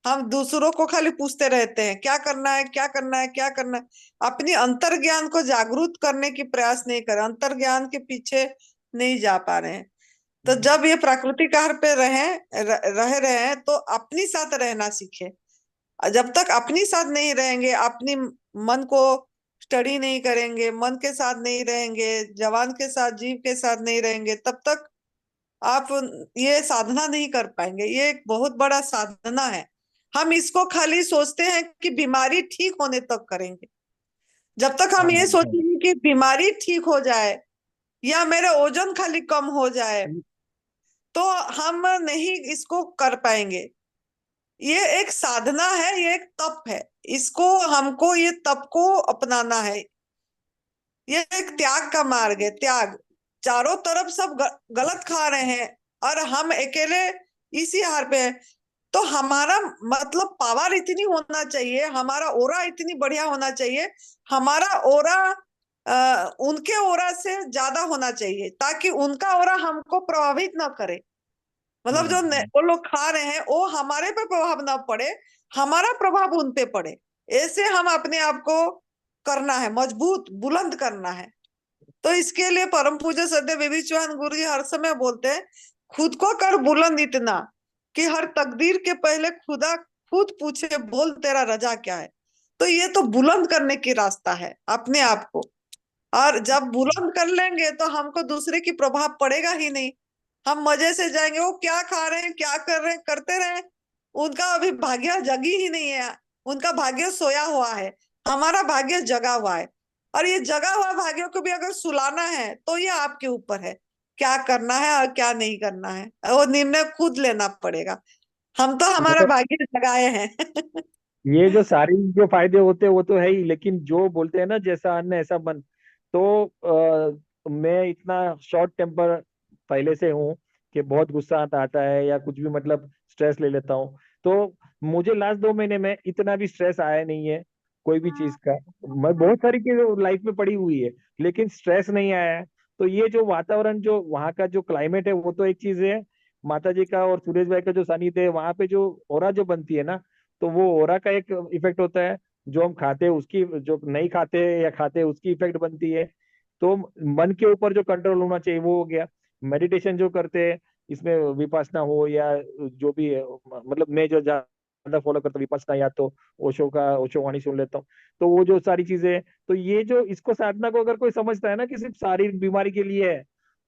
हम दूसरों को खाली पूछते रहते हैं क्या करना है, क्या करना है, क्या करना है। अपनी अंतर्ज्ञान को जागरूक करने की प्रयास नहीं कर रहे, अंतर्ज्ञान के पीछे नहीं जा पा रहे हैं। तो जब ये प्राकृतिक आहार पे रह रहे हैं तो अपनी साथ रहना सीखे। जब तक अपनी साथ नहीं रहेंगे, अपनी मन को स्टडी नहीं करेंगे, मन के साथ नहीं रहेंगे, जवान के साथ, जीव के साथ नहीं रहेंगे, तब तक आप ये साधना नहीं कर पाएंगे। ये एक बहुत बड़ा साधना है। हम इसको खाली सोचते हैं कि बीमारी ठीक होने तक करेंगे। जब तक हाँ हम ये हाँ। सोचेंगे कि बीमारी ठीक हो जाए या मेरा ओजन खाली कम हो जाए, तो हम नहीं इसको कर पाएंगे। ये एक साधना है, ये एक तप है। इसको हमको ये तप को अपनाना है। ये एक त्याग का मार्ग है, त्याग। चारों तरफ सब गलत खा रहे हैं और हम अकेले इसी हार पे हैं। तो हमारा मतलब पावर इतनी होना चाहिए, हमारा ओरा इतनी बढ़िया होना चाहिए, हमारा ओरा उनके ओरा से ज्यादा होना चाहिए, ताकि उनका ओरा हमको प्रभावित ना करे। मतलब जो वो लोग खा रहे हैं वो हमारे पे प्रभाव ना पड़े, हमारा प्रभाव उन पे पड़े। ऐसे हम अपने आप को करना है, मजबूत बुलंद करना है। तो इसके लिए परम पूज्य सदैव विभि चौहान गुरु जी हर समय बोलते हैं, खुद को कर बुलंद इतना कि हर तकदीर के पहले खुदा खुद पूछे, बोल तेरा रजा क्या है। तो ये तो बुलंद करने की रास्ता है अपने आप को। और जब बुलंद कर लेंगे तो हमको दूसरे की प्रभाव पड़ेगा ही नहीं। हम मजे से जाएंगे, वो क्या खा रहे हैं, क्या कर रहे हैं, करते रहे। उनका अभी भाग्य जगी ही नहीं है, उनका भाग्य सोया हुआ है, हमारा भाग्य जगा हुआ है। और ये जगा हुआ भाग्य को भी अगर सुलाना है तो ये आपके ऊपर है। क्या करना है और क्या नहीं करना है, वो निर्णय खुद लेना पड़ेगा। हम तो हमारा मतलब भाग्य लगाए हैं। ये जो शारीरिक जो फायदे होते हैं वो तो है ही, लेकिन जो बोलते हैं ना जैसा अन्न ऐसा मन, तो मैं इतना शॉर्ट टेम्पर पहले से हूँ कि बहुत गुस्सा आता है या कुछ भी मतलब स्ट्रेस ले लेता हूँ। तो मुझे लास्ट 2 महीने में इतना भी स्ट्रेस आया नहीं है कोई भी चीज का। मैं बहुत सारी चीजें लाइफ में पड़ी हुई है लेकिन स्ट्रेस नहीं आया है। तो ये जो वातावरण जो वहाँ का जो क्लाइमेट है वो तो एक चीज है, माता जी का और सुरेश भाई का जो सानिध्य है वहां पे जो ऑरा जो बनती है ना, तो वो ओरा का एक इफेक्ट होता है। जो हम खाते हैं उसकी, जो नहीं खाते या खाते हैं उसकी इफेक्ट बनती है। तो मन के ऊपर जो कंट्रोल होना चाहिए वो हो गया। मेडिटेशन जो करते हैं इसमें विपासना हो या जो भी है, मतलब मैं जो ज्यादा फॉलो करता हूँ विपासना, या तो ओशो वाणी सुन लेता हूँ। तो वो जो सारी चीजें हैं, तो ये जो इसको साधना को अगर कोई समझता है ना कि सिर्फ शारीरिक बीमारी के लिए है,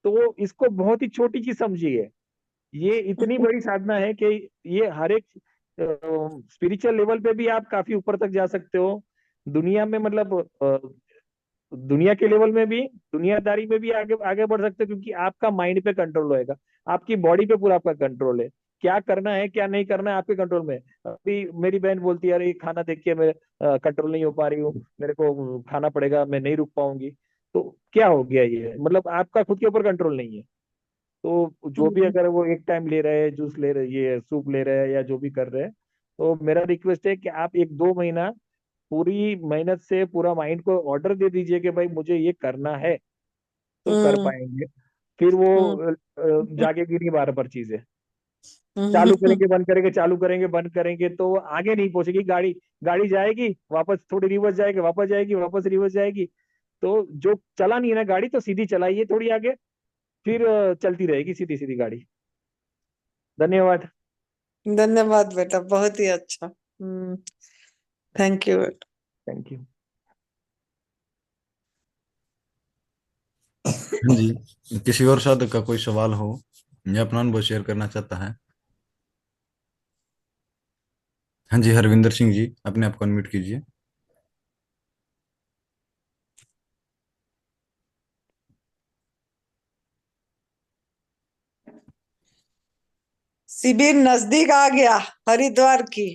तो वो इसको बहुत ही छोटी चीज समझी है। ये इतनी बड़ी साधना है कि ये हर एक स्पिरिचुअल लेवल पे भी आप काफी ऊपर तक जा सकते हो। दुनिया में मतलब दुनिया के लेवल में भी, दुनियादारी में भी आगे आगे बढ़ सकते हो, क्योंकि आपका माइंड पे कंट्रोल होएगा। आपकी बॉडी पे पूरा आपका कंट्रोल है। क्या करना है क्या नहीं करना है आपके कंट्रोल में। अभी मेरी बहन बोलती है अरे ये खाना देख के मैं कंट्रोल नहीं हो पा रही हूँ, मेरे को खाना पड़ेगा, मैं नहीं रुक पाऊंगी। तो क्या हो गया, ये मतलब आपका खुद के ऊपर कंट्रोल नहीं है। तो जो भी हम्म, अगर वो एक टाइम ले रहे हैं, जूस ले रहे, ये सूप ले रहे हैं या जो भी कर रहे हैं, तो मेरा रिक्वेस्ट है कि आप 1-2 महीना पूरी मेहनत से पूरा माइंड को ऑर्डर दे दीजिए कि भाई मुझे ये करना है, तो कर हम्म, पाएंगे। फिर वो हम्म, जागेगी नहीं बार बार चीजें। चालू हम्म, करेंगे बंद करेंगे, चालू करेंगे बंद करेंगे, तो वो आगे नहीं पहुंचेगी गाड़ी। गाड़ी जाएगी वापस, थोड़ी रिवर्स जाएगी, वापस जाएगी, वापस रिवर्स जाएगी। तो जो चला नहीं है ना गाड़ी, तो सीधी चलाइए थोड़ी आगे, फिर चलती रहेगी सीधी सीधी गाड़ी। धन्यवाद। धन्यवाद बेटा, बहुत ही अच्छा। Thank you. Thank you. हाँ जी, किसी और साधक का कोई सवाल हो या अपना अनुभव शेयर करना चाहता है? हाँ जी, हरविंदर सिंह जी, अपने आप को अनम्यूट कीजिए। शिविर नजदीक आ गया हरिद्वार की।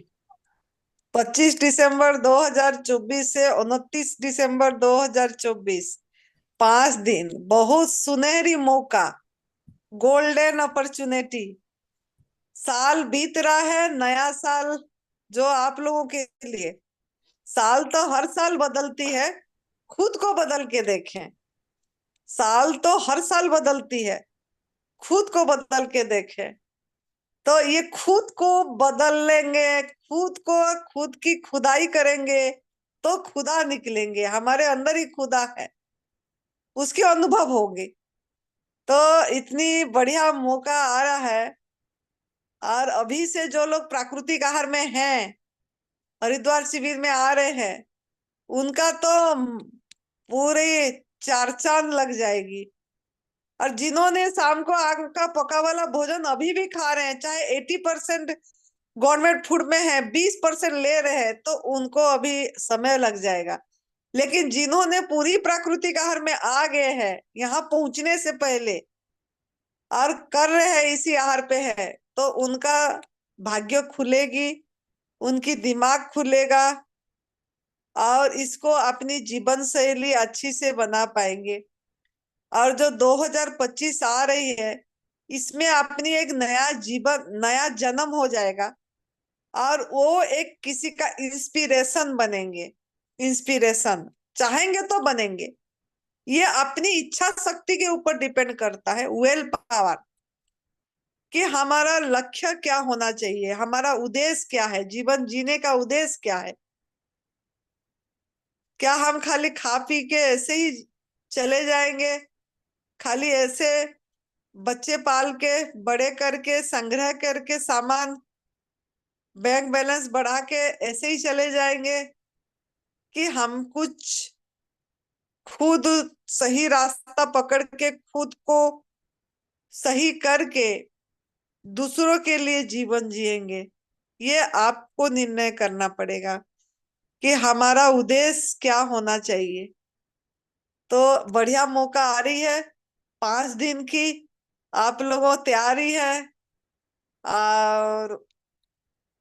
25 दिसंबर 2024 से 29 दिसंबर 2024, 5 दिन, बहुत सुनहरी मौका, गोल्डन अपॉर्चुनिटी। साल बीत रहा है, नया साल जो आप लोगों के लिए। साल तो हर साल बदलती है, खुद को बदल के देखें। साल तो हर साल बदलती है, खुद को बदल के देखें। तो ये खुद को बदल लेंगे, खुद को, खुद की खुदाई करेंगे तो खुदा निकलेंगे। हमारे अंदर ही खुदा है, उसके अनुभव होंगे। तो इतनी बढ़िया मौका आ रहा है। और अभी से जो लोग प्राकृतिक आहार में हैं, हरिद्वार शिविर में आ रहे हैं, उनका तो पूरे चार चांद लग जाएगी। और जिन्होंने शाम को आग का पका वाला भोजन अभी भी खा रहे हैं, चाहे 80% गवर्नमेंट फूड में है, 20% ले रहे हैं, तो उनको अभी समय लग जाएगा। लेकिन जिन्होंने पूरी प्राकृतिक आहार में आ गए हैं यहाँ पहुंचने से पहले, और कर रहे हैं इसी आहार पे है, तो उनका भाग्य खुलेगी, उनकी दिमाग खुलेगा, और इसको अपनी जीवन शैली अच्छी से बना पाएंगे। और जो 2025 आ रही है, इसमें अपनी एक नया जीवन, नया जन्म हो जाएगा। और वो एक किसी का इंस्पिरेशन बनेंगे। इंस्पिरेशन चाहेंगे तो बनेंगे। ये अपनी इच्छा शक्ति के ऊपर डिपेंड करता है, विल पावर, कि हमारा लक्ष्य क्या होना चाहिए, हमारा उद्देश्य क्या है, जीवन जीने का उद्देश्य क्या है। क्या हम खाली खा पी के ऐसे ही चले जाएंगे, खाली ऐसे बच्चे पाल के, बड़े करके, संग्रह करके, सामान, बैंक बैलेंस बढ़ा के ऐसे ही चले जाएंगे, कि हम कुछ खुद सही रास्ता पकड़ के, खुद को सही करके दूसरों के लिए जीवन जिएंगे। ये आपको निर्णय करना पड़ेगा कि हमारा उद्देश्य क्या होना चाहिए। तो बढ़िया मौका आ रही है। 5 दिन की आप लोगों को तैयारी है, और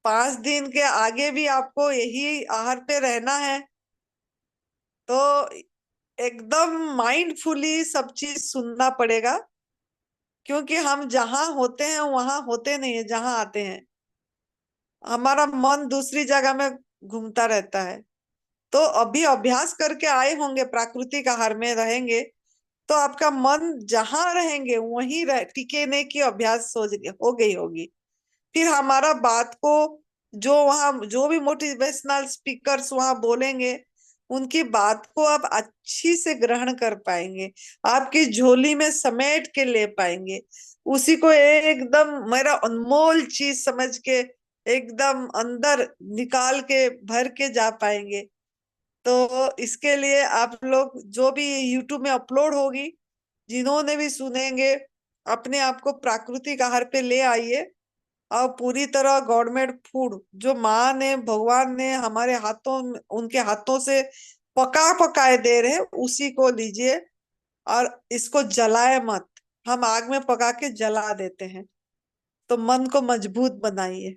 5 दिन के आगे भी आपको यही आहार पे रहना है। तो एकदम माइंडफुली सब चीज सुनना पड़ेगा, क्योंकि हम जहां होते हैं वहां होते नहीं है, जहां आते हैं हमारा मन दूसरी जगह में घूमता रहता है। तो अभी अभ्यास करके आए होंगे, प्राकृतिक आहार में रहेंगे तो आपका मन जहां रहेंगे वहीं टिकने की अभ्यास हो गई होगी। फिर हमारा बात को जो वहां जो भी मोटिवेशनल स्पीकर्स वहां बोलेंगे, उनकी बात को आप अच्छी से ग्रहण कर पाएंगे, आपकी झोली में समेट के ले पाएंगे, उसी को एकदम मेरा अनमोल चीज समझ के एकदम अंदर निकाल के भर के जा पाएंगे। तो इसके लिए आप लोग जो भी यूट्यूब में अपलोड होगी, जिन्होंने भी सुनेंगे, अपने आप को प्राकृतिक आहार पे ले आइए, और पूरी तरह गवर्नमेंट फूड जो माँ ने भगवान ने हमारे हाथों उनके हाथों से पकाए दे रहे हैं, उसी को लीजिए और इसको जलाए मत। हम आग में पका के जला देते हैं। तो मन को मजबूत बनाइए।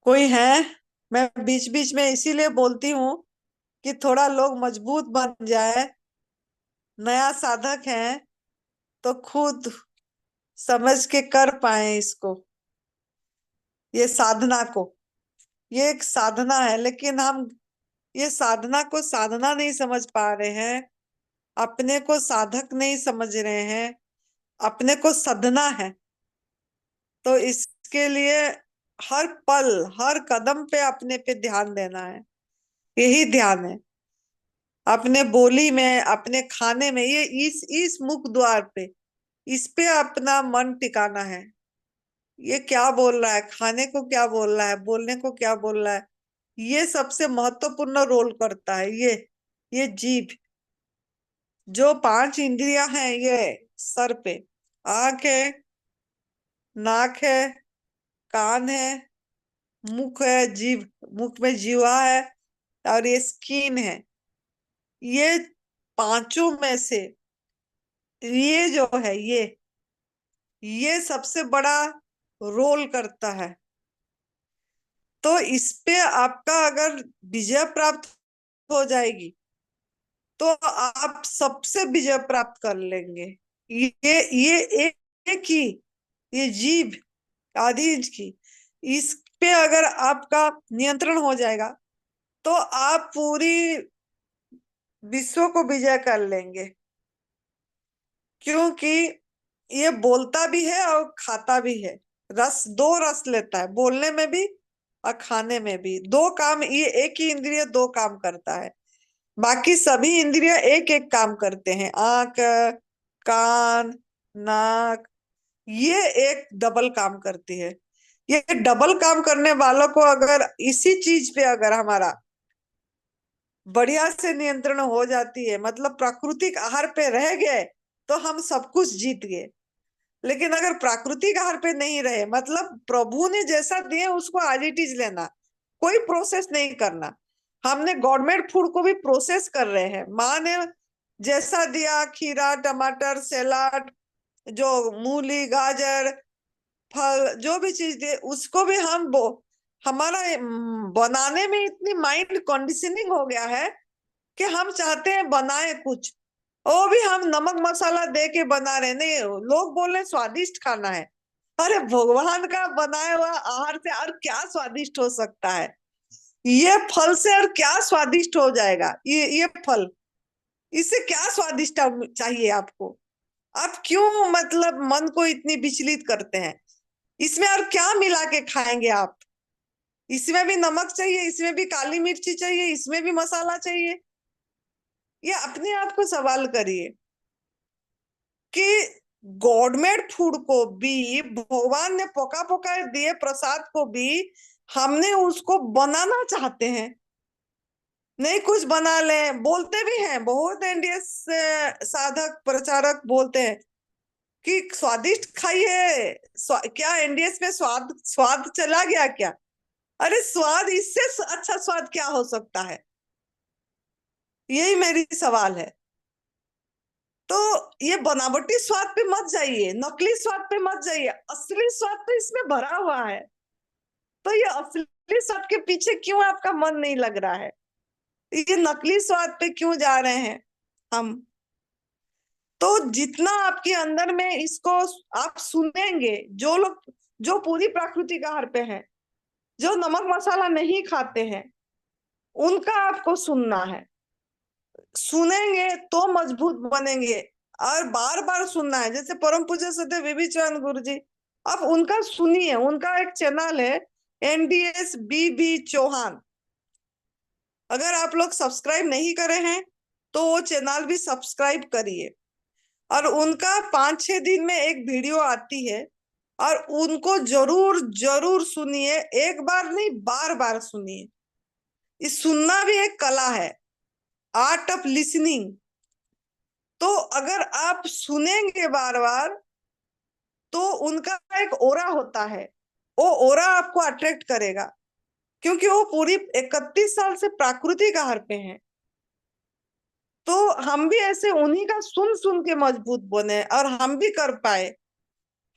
कोई है? मैं बीच बीच में इसीलिए बोलती हूँ कि थोड़ा लोग मजबूत बन जाए। नया साधक है तो खुद समझ के कर पाए इसको, ये साधना को। ये एक साधना है, लेकिन हम ये साधना को साधना नहीं समझ पा रहे हैं, अपने को साधक नहीं समझ रहे हैं, अपने को सधना है। तो इसके लिए हर पल हर कदम पे अपने पे ध्यान देना है। यही ध्यान है, अपने बोली में, अपने खाने में, ये इस मुख द्वार पे, इस पे अपना मन टिकाना है। ये क्या बोल रहा है, खाने को क्या बोल रहा है, बोलने को क्या बोल रहा है, ये सबसे महत्वपूर्ण रोल करता है। ये जीभ, जो 5 इंद्रियां हैं, ये सर पे आंख है, नाक है, कान है, मुख है, जीभ, मुख में जीवा है, और ये स्किन है। ये पांचों में से ये जो है, ये सबसे बड़ा रोल करता है। तो इस पे आपका अगर विजय प्राप्त हो जाएगी तो आप सबसे विजय प्राप्त कर लेंगे। ये एक ही, ये जीभ आदि की, इस पे अगर आपका नियंत्रण हो जाएगा तो आप पूरी विश्व को विजय कर लेंगे। क्योंकि ये बोलता भी है और खाता भी है, दो रस लेता है, बोलने में भी और खाने में भी। दो काम, ये एक ही इंद्रिय दो काम करता है, बाकी सभी इंद्रिय एक एक काम करते हैं। आंख, कान, नाक, ये एक डबल काम करती है। ये डबल काम करने वालों को अगर इसी चीज पे अगर हमारा बढ़िया से नियंत्रण हो जाती है, मतलब प्राकृतिक आहार पे रह गए, तो हम सब कुछ जीत गए। लेकिन अगर प्राकृतिक आहार पे नहीं रहे, मतलब प्रभु ने जैसा दिए उसको एज इट इज लेना, कोई प्रोसेस नहीं करना। हमने गवर्नमेंट फूड को भी प्रोसेस कर रहे हैं। माँ ने जैसा दिया, खीरा, टमाटर, सलाद, जो मूली, गाजर, फल, जो भी चीज दिए, उसको भी हमारा बनाने में इतनी माइंड कंडीशनिंग हो गया है कि हम चाहते हैं बनाए कुछ, वो भी हम नमक मसाला दे के बना रहे। नहीं, लोग बोल रहे स्वादिष्ट खाना है। अरे भगवान का बनाया हुआ आहार से और क्या स्वादिष्ट हो सकता है? ये फल से और क्या स्वादिष्ट हो जाएगा? ये फल, इससे क्या स्वादिष्ट चाहिए आपको? आप क्यों मतलब मन को इतनी विचलित करते हैं? इसमें और क्या मिला के खाएंगे आप? इसमें भी नमक चाहिए, इसमें भी काली मिर्ची चाहिए, इसमें भी मसाला चाहिए। ये अपने आप को सवाल करिए कि गवर्नमेंट फूड को भी, भगवान ने पका दिए प्रसाद को भी हमने उसको बनाना चाहते हैं। नहीं कुछ बना ले, बोलते भी हैं, बहुत एनडीएस साधक प्रचारक बोलते हैं कि स्वादिष्ट खाइए। क्या एनडीएस में स्वाद स्वाद चला गया क्या? अरे स्वाद, इससे अच्छा स्वाद क्या हो सकता है? यही मेरी सवाल है। तो ये बनावटी स्वाद पे मत जाइए, नकली स्वाद पे मत जाइए, असली स्वाद तो इसमें भरा हुआ है। तो ये असली स्वाद के पीछे क्यों आपका मन नहीं लग रहा है? ये नकली स्वाद पे क्यों जा रहे हैं हम? तो जितना आपके अंदर में इसको आप सुनेंगे, जो लोग जो पूरी प्राकृतिक आहार पे हैं, जो नमक मसाला नहीं खाते हैं, उनका आपको सुनना है। सुनेंगे तो मजबूत बनेंगे, और बार बार सुनना है। जैसे परम पूज्य सदैव विभीचंद गुरु जी, आप उनका सुनिए। उनका एक चैनल है NDS BB चौहान। अगर आप लोग सब्सक्राइब नहीं करे हैं तो वो चैनल भी सब्सक्राइब करिए। और उनका 5-6 दिन में एक वीडियो आती है, और उनको जरूर जरूर सुनिए। एक बार नहीं, बार बार सुनिए। इस सुनना भी एक कला है, आर्ट ऑफ लिसनिंग। तो अगर आप सुनेंगे बार बार, तो उनका एक ओरा होता है, वो ओरा आपको अट्रैक्ट करेगा, क्योंकि वो पूरी 31 साल से प्राकृतिक आहार पे हैं। तो हम भी ऐसे उन्हीं का सुन सुन के मजबूत बने, और हम भी कर पाए।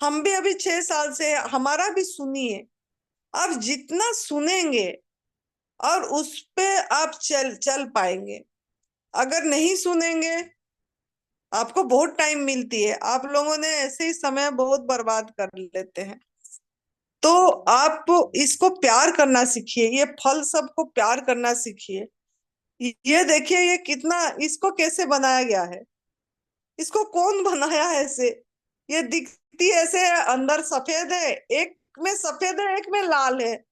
हम भी अभी 6 साल से, हमारा भी सुनिए। आप जितना सुनेंगे और उस पे आप चल पाएंगे। अगर नहीं सुनेंगे, आपको बहुत टाइम मिलती है, आप लोगों ने ऐसे ही समय बहुत बर्बाद कर लेते हैं। तो आप इसको प्यार करना सीखिए, ये फल सबको प्यार करना सीखिए। ये देखिए, ये कितना, इसको कैसे बनाया गया है, इसको कौन बनाया है ऐसे? ये दिखती ऐसे है, अंदर सफेद है, एक में सफेद है, एक में लाल है।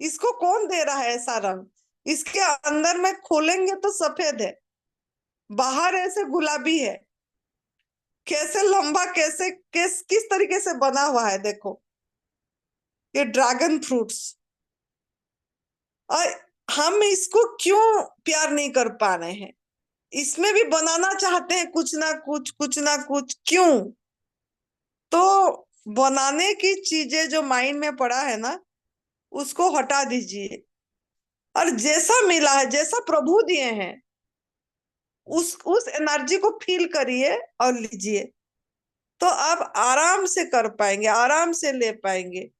इसको कौन दे रहा है ऐसा रंग? इसके अंदर में खोलेंगे तो सफेद है, बाहर ऐसे गुलाबी है। कैसे लंबा, कैसे किस तरीके से बना हुआ है, देखो। ये ड्रैगन फ्रूट्स। और हम इसको क्यों प्यार नहीं कर पा रहे हैं? इसमें भी बनाना चाहते हैं कुछ ना कुछ, कुछ ना कुछ, क्यों? तो बनाने की चीजें जो माइंड में पड़ा है ना, उसको हटा दीजिए। और जैसा मिला है, जैसा प्रभु दिए हैं, उस एनर्जी को फील करिए और लीजिए। तो आप आराम से कर पाएंगे, आराम से ले पाएंगे।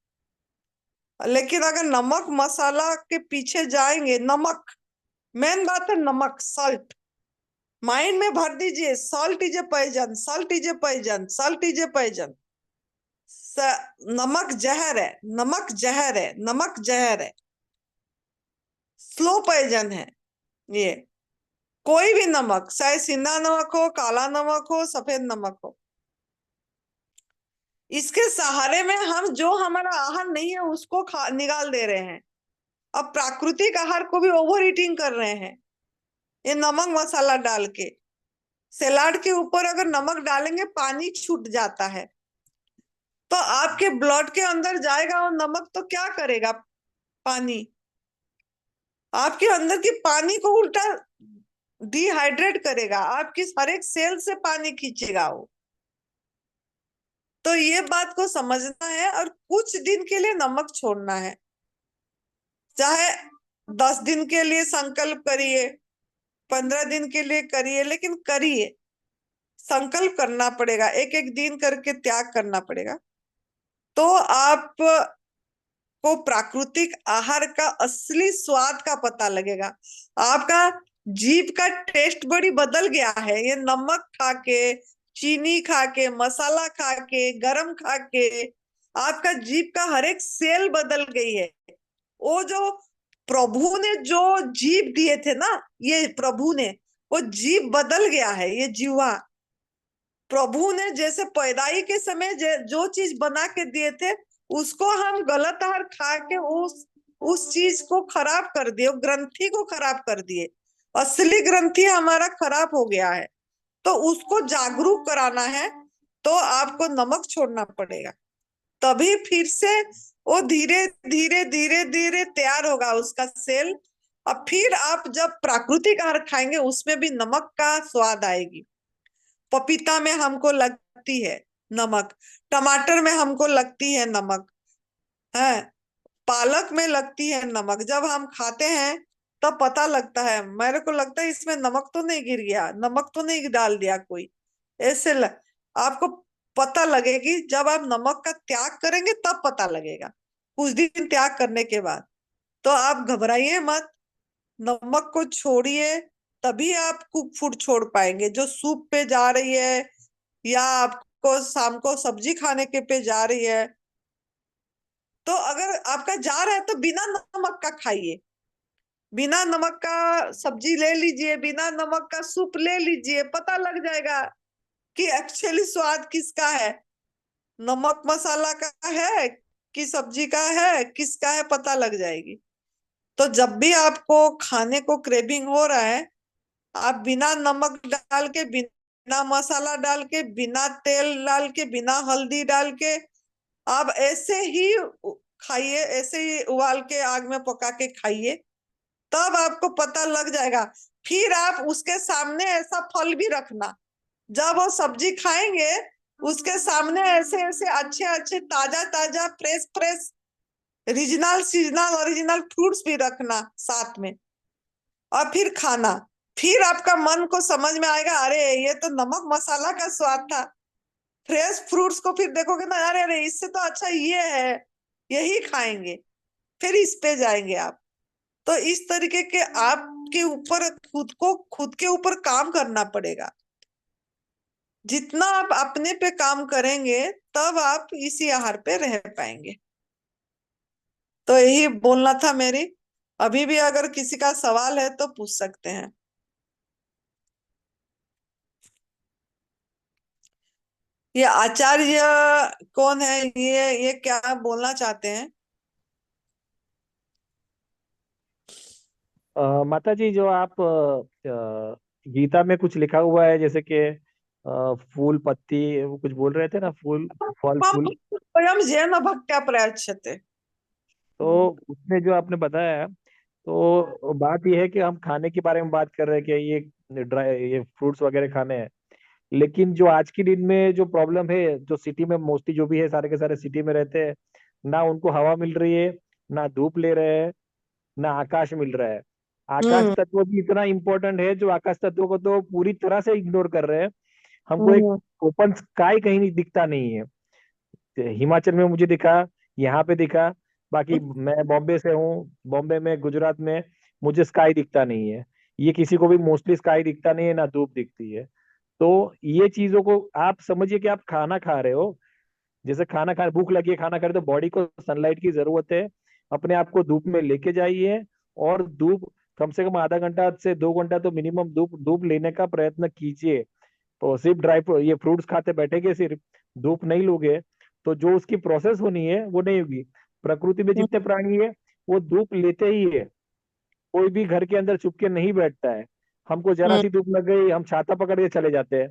लेकिन अगर नमक मसाला के पीछे जाएंगे, नमक मेन बात है, नमक, सॉल्ट माइंड में भर दीजिए। Salt is a poison, salt is a poison, salt is a poison. नमक जहर है, नमक जहर है, नमक जहर है, स्लो पॉइजन है ये। कोई भी नमक, चाहे सिंधा नमक हो, काला नमक हो, सफेद नमक हो, इसके सहारे में हम जो हमारा आहार नहीं है उसको निकाल दे रहे हैं। अब प्राकृतिक आहार को भी ओवर ईटिंग कर रहे हैं, ये नमक मसाला डाल के। सलाद के ऊपर अगर नमक डालेंगे, पानी छूट जाता है, तो आपके ब्लड के अंदर जाएगा वो नमक, तो क्या करेगा? पानी आपके अंदर की पानी को उल्टा डिहाइड्रेट करेगा, आपकी हर एक सेल से पानी खींचेगा वो। तो ये बात को समझना है, और कुछ दिन के लिए नमक छोड़ना है। चाहे 10 दिन के लिए संकल्प करिए, 15 दिन के लिए करिए, लेकिन करिए। संकल्प करना पड़ेगा, एक एक दिन करके त्याग करना पड़ेगा। तो आप को प्राकृतिक आहार का असली स्वाद का पता लगेगा। आपका जीभ का टेस्ट बड़ी बदल गया है, ये नमक खा के, चीनी खा के, मसाला खा के, गरम खा के, आपका जीभ का हर एक सेल बदल गई है। वो जो प्रभु ने जो जीभ दिए थे ना, ये प्रभु ने, वो जीभ बदल गया है, ये जीवा। प्रभु ने जैसे पैदाई के समय जो चीज बना के दिए थे, उसको हम गलत आहार खा के उस चीज को खराब कर दिए, ग्रंथि को खराब कर दिए। असली ग्रंथि हमारा खराब हो गया है, तो उसको जागरूक कराना है। तो आपको नमक छोड़ना पड़ेगा, तभी फिर से वो धीरे धीरे धीरे धीरे तैयार होगा उसका सेल। और फिर आप जब प्राकृतिक आहार खाएंगे, उसमें भी नमक का स्वाद आएगी। पपीता में हमको लगती है नमक, टमाटर में हमको लगती है नमक, है पालक में लगती है नमक। जब हम खाते हैं तब पता लगता है। मेरे को लगता है इसमें नमक तो नहीं गिर गया, नमक तो नहीं डाल दिया कोई, आपको पता लगेगी जब आप नमक का त्याग करेंगे, तब पता लगेगा कुछ दिन त्याग करने के बाद। तो आप घबराइए मत, नमक को छोड़िए, तभी आप कुक फूड छोड़ पाएंगे। जो सूप पे जा रही है या आपको शाम को सब्जी खाने के पे जा रही है, तो अगर आपका जा रहा है तो बिना नमक का खाइए, बिना नमक का सब्जी ले लीजिए, बिना नमक का सूप ले लीजिए, पता लग जाएगा कि एक्चुअली स्वाद किसका है, नमक मसाला का है कि सब्जी का है, किसका है, पता लग जाएगी। तो जब भी आपको खाने को क्रेविंग हो रहा है, आप बिना नमक डाल के, बिना मसाला डाल के, बिना तेल डाल के, बिना हल्दी डाल के, आप ऐसे ही खाइए, ऐसे ही उबाल के आग में पका के खाइए, तब आपको पता लग जाएगा। फिर आप उसके सामने ऐसा फल भी रखना, जब वो सब्जी खाएंगे उसके सामने ऐसे ऐसे अच्छे अच्छे ताजा ताजा fresh fresh regional seasonal original fruits भी रखना साथ में, और फिर खाना। फिर आपका मन को समझ में आएगा, अरे ये तो नमक मसाला का स्वाद था। फ्रेश फ्रूट्स को फिर देखोगे ना, अरे अरे इससे तो अच्छा ये है, यही खाएंगे, फिर इस पे जाएंगे आप। तो इस तरीके के आपके ऊपर खुद के ऊपर काम करना पड़ेगा। जितना आप अपने पे काम करेंगे, तब आप इसी आहार पे रह पाएंगे। तो यही बोलना था मेरी। अभी भी अगर किसी का सवाल है तो पूछ सकते हैं। ये आचार्य कौन है, ये क्या बोलना चाहते हैं? माता जी, जो आप गीता में कुछ लिखा हुआ है, जैसे कि फूल पत्ती, वो कुछ बोल रहे थे ना, फूल फल फूल। स्वयं जैन भक्त्या प्रयच्छते। तो उसमें जो आपने बताया, तो बात यह है कि हम खाने के बारे में बात कर रहे हैं कि ये फ्रूट्स वगैरह खाने हैं। लेकिन जो आज के दिन में जो प्रॉब्लम है, जो सिटी में मोस्टली जो भी है, सारे के सारे सिटी में रहते हैं, ना उनको हवा मिल रही है, ना धूप ले रहे हैं, ना आकाश मिल रहा है। आकाश हम्म तत्व भी इतना इंपॉर्टेंट है, जो आकाश तत्व को तो पूरी तरह से इग्नोर कर रहे हैं। हमको एक हम्म ओपन स्काई कहीं नहीं दिखता नहीं है। हिमाचल में मुझे दिखा, यहाँ पे दिखा, बाकी मैं बॉम्बे से हूँ, बॉम्बे में, गुजरात में मुझे स्काई दिखता नहीं है। ये किसी को भी मोस्टली स्काई दिखता नहीं है, ना धूप दिखती है। तो ये चीजों को आप समझिए कि आप खाना खा रहे हो, जैसे खाना खा, भूख लगी है, खाना खा रहे हो, तो बॉडी को सनलाइट की जरूरत है। अपने आप को धूप में लेके जाइए, और धूप कम से कम आधा घंटा से 2 घंटा तो मिनिमम धूप धूप लेने का प्रयत्न कीजिए। तो सिर्फ ये फ्रूट्स खाते बैठेंगे, सिर्फ धूप नहीं लोगे, तो जो उसकी प्रोसेस होनी है वो नहीं होगी। प्रकृति में जितने प्राणी है, वो धूप लेते ही है। कोई भी घर के अंदर चुपके नहीं बैठता है। हमको जरा हम्म सी धूप लग गई, हम छाता पकड़ के चले जाते हैं,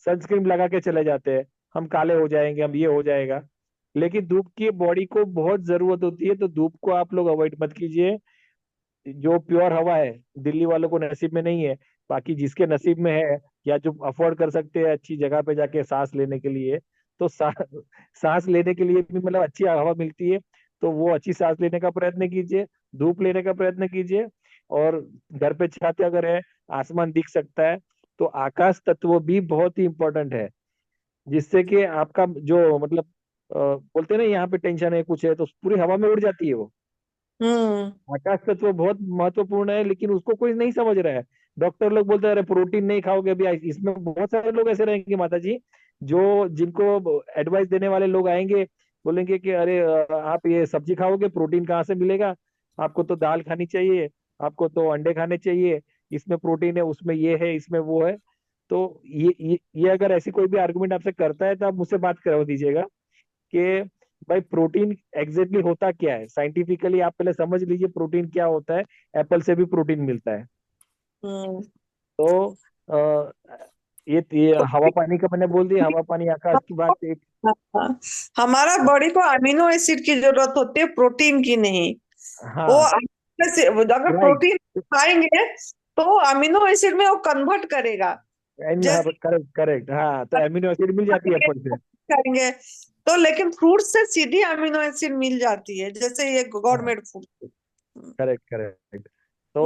सनस्क्रीन लगा के चले जाते हैं, हम काले हो जाएंगे, हम ये हो जाएगा। लेकिन धूप की बॉडी को बहुत जरूरत होती है, तो धूप को आप लोग अवॉइड मत कीजिए। जो प्योर हवा है, दिल्ली वालों को नसीब में नहीं है, बाकी जिसके नसीब में है, या जो अफोर्ड कर सकते हैं अच्छी जगह पे जाके सांस लेने के लिए, तो सांस लेने के लिए भी मतलब अच्छी हवा मिलती है, तो वो अच्छी सांस लेने का प्रयत्न कीजिए, धूप लेने का प्रयत्न कीजिए। और घर पे छत अगर है, आसमान दिख सकता है, तो आकाश तत्व भी बहुत ही इंपॉर्टेंट है, जिससे कि आपका जो मतलब बोलते हैं ना, यहाँ पे टेंशन है, कुछ है, तो पूरी हवा में उड़ जाती है वो। हम्म आकाश तत्व बहुत महत्वपूर्ण है, लेकिन उसको कोई नहीं समझ रहा है। डॉक्टर लोग बोलते हैं अरे प्रोटीन नहीं खाओगे अभी। इसमें बहुत सारे लोग ऐसे रहेंगे माता जी, जो जिनको एडवाइस देने वाले लोग आएंगे, बोलेंगे कि अरे आप ये सब्जी खाओगे, प्रोटीन कहाँ से मिलेगा, आपको तो दाल खानी चाहिए, आपको तो अंडे खाने चाहिए, इसमें प्रोटीन है, उसमें ये है, इसमें वो है। तो ये अगर ऐसी कोई भी आर्गुमेंट आपसे करता है, तो आप मुझसे बात करवा दीजिएगा कि भाई प्रोटीन एग्जैक्टली होता क्या है, साइंटिफिकली आप पहले समझ लीजिए प्रोटीन क्या होता है। एप्पल से भी प्रोटीन मिलता है। हम्म तो अ, ये हवा पानी का मैंने बोल दिया, हवा पानी आकाश की बात एक। हाँ, हमारा बॉडी को अमीनो एसिड की जरूरत होती है, प्रोटीन की नहीं। वो हाँ, अगर राइट। प्रोटीन खाएंगे तो अमीनो एसिड में वो कन्वर्ट करेगा। जैसे करेक्ट करेक्ट, हाँ, तो एमिनो एसिड मिल जाती है एप्पल से। खाएंगे तो, लेकिन फ्रूट से सीधी अमीनो एसिड मिल जाती है, जैसे ये हाँ, गवर्नमेंट फूड। Correct correct. तो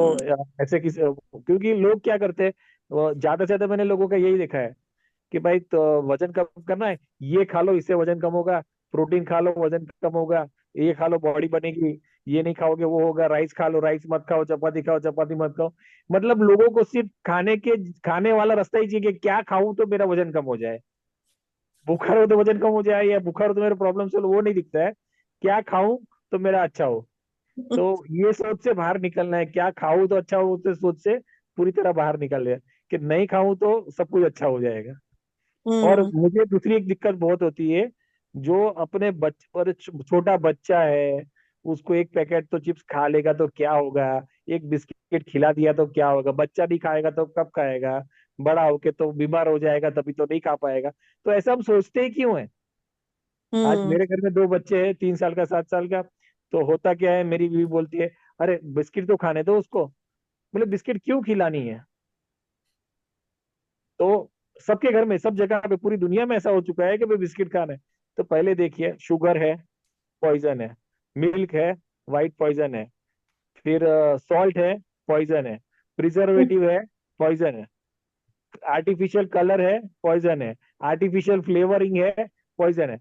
ऐसे किसी, क्योंकि लोग क्या करते हैं, ज्यादा से ज्यादा मैंने लोगों का यही देखा है कि भाई तो वजन कम करना है, ये खा लो इससे वजन कम होगा, प्रोटीन खा लो वजन कम होगा, ये खा लो बॉडी बनेगी, ये नहीं खाओगे वो होगा, राइस खा लो राइस मत खाओ चपाती मत खाओ। मतलब लोगों को सिर्फ खाने वाला रास्ता ही चाहिए कि क्या खाऊं तो मेरा वजन कम हो जाए, बुखार हो तो वजन कम हो जाए, या बुखार हो तो मेरा प्रॉब्लम सोल्व, वो नहीं दिखता है, क्या खाऊं तो मेरा अच्छा हो। तो ये सोच से बाहर निकलना है, क्या खाऊं तो अच्छा हो, उस सोच से पूरी तरह बाहर निकल है कि नहीं खाऊं तो सब कुछ अच्छा हो जाएगा। और हम्म। मुझे दूसरी एक दिक्कत बहुत होती है, जो अपने और छोटा बच्चा है, उसको एक पैकेट तो चिप्स खा लेगा तो क्या होगा, एक बिस्किट खिला दिया तो क्या होगा, बच्चा नहीं खाएगा तो कब खाएगा, बड़ा होके तो बीमार हो जाएगा तभी तो नहीं खा पाएगा। तो ऐसा हम सोचते ही क्यों है। आज हम्म। मेरे घर में दो बच्चे हैं, 3 साल का 7 साल का। तो होता क्या है, मेरी बीवी बोलती है, अरे बिस्किट तो खाने दो उसको। बोले बिस्किट क्यों खिलानी है। तो सबके घर में सब जगह पे पूरी दुनिया में ऐसा हो चुका है कि भाई बिस्किट खाना है। तो पहले देखिए, शुगर है पॉइजन है, मिल्क है वाइट पॉइजन है, फिर सॉल्ट है पॉइजन है, प्रिजर्वेटिव है पॉइजन है, आर्टिफिशियल कलर है पॉइजन है, आर्टिफिशियल फ्लेवरिंग है पॉइजन है,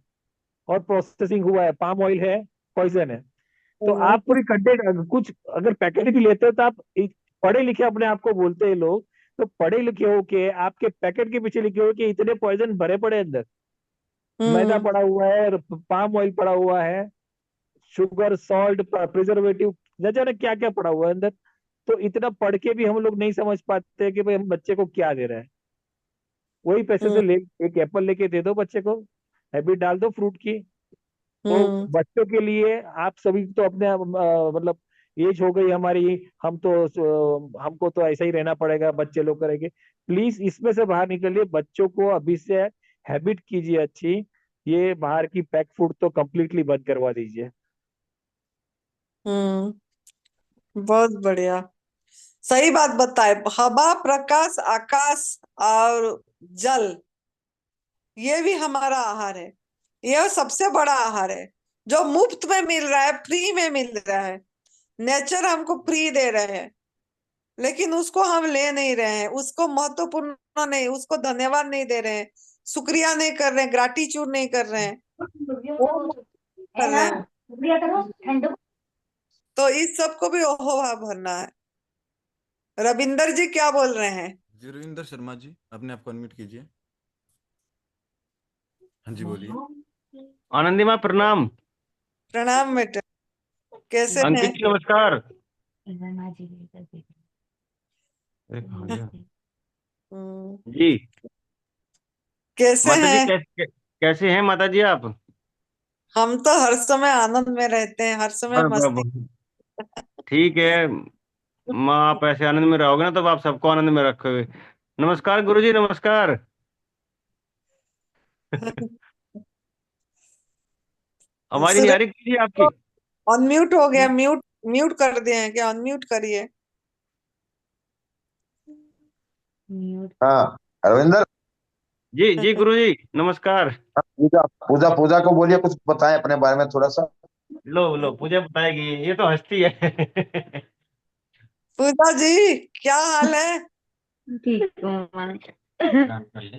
और प्रोसेसिंग हुआ है पाम ऑयल है पॉइजन है। तो आप पूरी कंटेंट कुछ अगर पैकेट भी लेते हो तो आप पढ़े लिखे अपने आप को बोलते हैं लोग, तो पढ़े लिखे हो के आपके पैकेट के पीछे लिखे हो कि इतने पॉइजन भरे पड़े अंदर, मैदा हम्म। पड़ा हुआ है, पाम ऑयल पड़ा हुआ है, शुगर सॉल्ट प्रिजर्वेटिव, न जाने क्या क्या पड़ा हुआ है अंदर। तो इतना पढ़ के भी हम लोग नहीं समझ पाते कि भाई हम बच्चे को क्या दे रहे हैं। वही पैसे हम्म। से एक एप्पल लेके दे दो बच्चे को, हैबिट डाल दो फ्रूट की। तो हम्म। बच्चों के लिए आप सभी तो अपने मतलब एज हो गई हमारी, हम तो हमको तो ऐसा ही रहना पड़ेगा, बच्चे लोग करेंगे। प्लीज इसमें से बाहर निकलिए, बच्चों को अभी से हैबिट कीजिए अच्छी, ये बाहर की पैक फूड तो कंप्लीटली बंद करवा दीजिए। हम्म। बहुत बढ़िया। सही बात बताए। हवा प्रकाश आकाश और जल, ये भी हमारा आहार है। यह सबसे बड़ा आहार है जो मुफ्त में मिल रहा है, फ्री में मिल रहा है। नेचर हमको फ्री दे रहे हैं, लेकिन उसको हम ले नहीं रहे हैं, उसको महत्वपूर्ण नहीं, उसको धन्यवाद नहीं दे रहे हैं, शुक्रिया नहीं कर रहे हैं, ग्राटिट्यूड नहीं कर रहे हैं, वो कर रहे हैं। तो इस सब को भी ओहोहा भरना है। रविंदर जी क्या बोल रहे हैं? जी रविंदर शर्मा जी, अपने आप को अनम्यूट कीजिए। हाँ जी बोलिए। आनंदी माँ प्रणाम। प्रणाम बेटे, कैसे हैं? अंकित जी नमस्कार। अरे कहाँ गया? जी कैसे माता जी, हैं? कैसे हैं माता जी आप? हम तो हर समय आनंद में रहते हैं, हर समय बस बस मस्ती। बस। ठीक है माँ, आप ऐसे आनंद में रहोगे ना तब आप सबको आनंद में रखोगे। नमस्कार गुरु जी नमस्कार। आवाज नहीं आ सुरेश रही जी आपकी। अनम्यूट हो गया, म्यूट म्यूट कर दिए हैं क्या? अनम्यूट करिए। हाँ रविंदर। जी जी गुरु जी नमस्कार। पूजा पूजा पूजा को बोलिए कुछ बताएं अपने बारे में थोड़ा सा। लो लो पूजा बताएगी, ये तो हंसती है। पूजा जी क्या हाल है? ठीक हूँ माँ।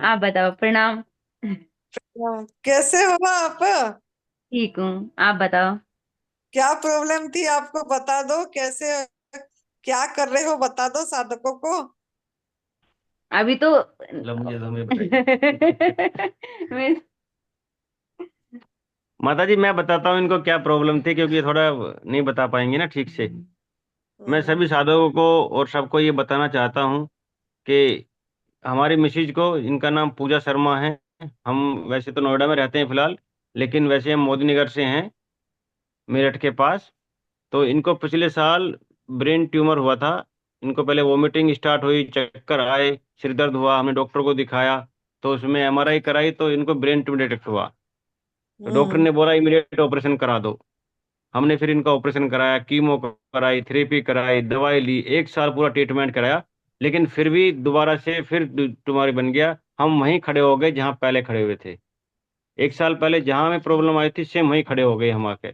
आप बताओ। प्रणाम। कैसे हो आप? ठीक हूँ, आप बताओ। क्या प्रॉब्लम थी आपको, बता दो। कैसे, क्या कर रहे हो, बता दो साधकों को। अभी तो लो मुझे तो हमें बताइए। मैं माता जी मैं बताता हूँ इनको क्या प्रॉब्लम थी, क्योंकि ये थोड़ा नहीं बता पाएंगे ना ठीक से। मैं हम्म। सभी साधकों को और सबको ये बताना चाहता हूँ कि हमारी मिसेज को, इनका नाम पूजा शर्मा है। हम वैसे तो नोएडा में रहते हैं फिलहाल, लेकिन वैसे हम मोदी नगर से हैं, मेरठ के पास। तो इनको पिछले साल ब्रेन ट्यूमर हुआ था। इनको पहले वोमिटिंग स्टार्ट हुई, चक्कर आए, सिर दर्द हुआ, हमने डॉक्टर को दिखाया। तो उसमें एमआरआई कराई तो इनको ब्रेन ट्यूमर डिटेक्ट हुआ। तो डॉक्टर हम्म। ने बोला इमीडिएट ऑपरेशन करा दो। हमने फिर इनका ऑपरेशन कराया, कीमो कराई, थेरेपी कराई, दवाई ली, 1 साल पूरा ट्रीटमेंट कराया। लेकिन फिर भी दोबारा से फिर ट्यूमर बन गया। हम वहीं खड़े हो गए जहाँ पहले खड़े हुए थे। 1 साल पहले जहाँ हमें प्रॉब्लम आई थी सेम वहीं खड़े हो गए हम आके।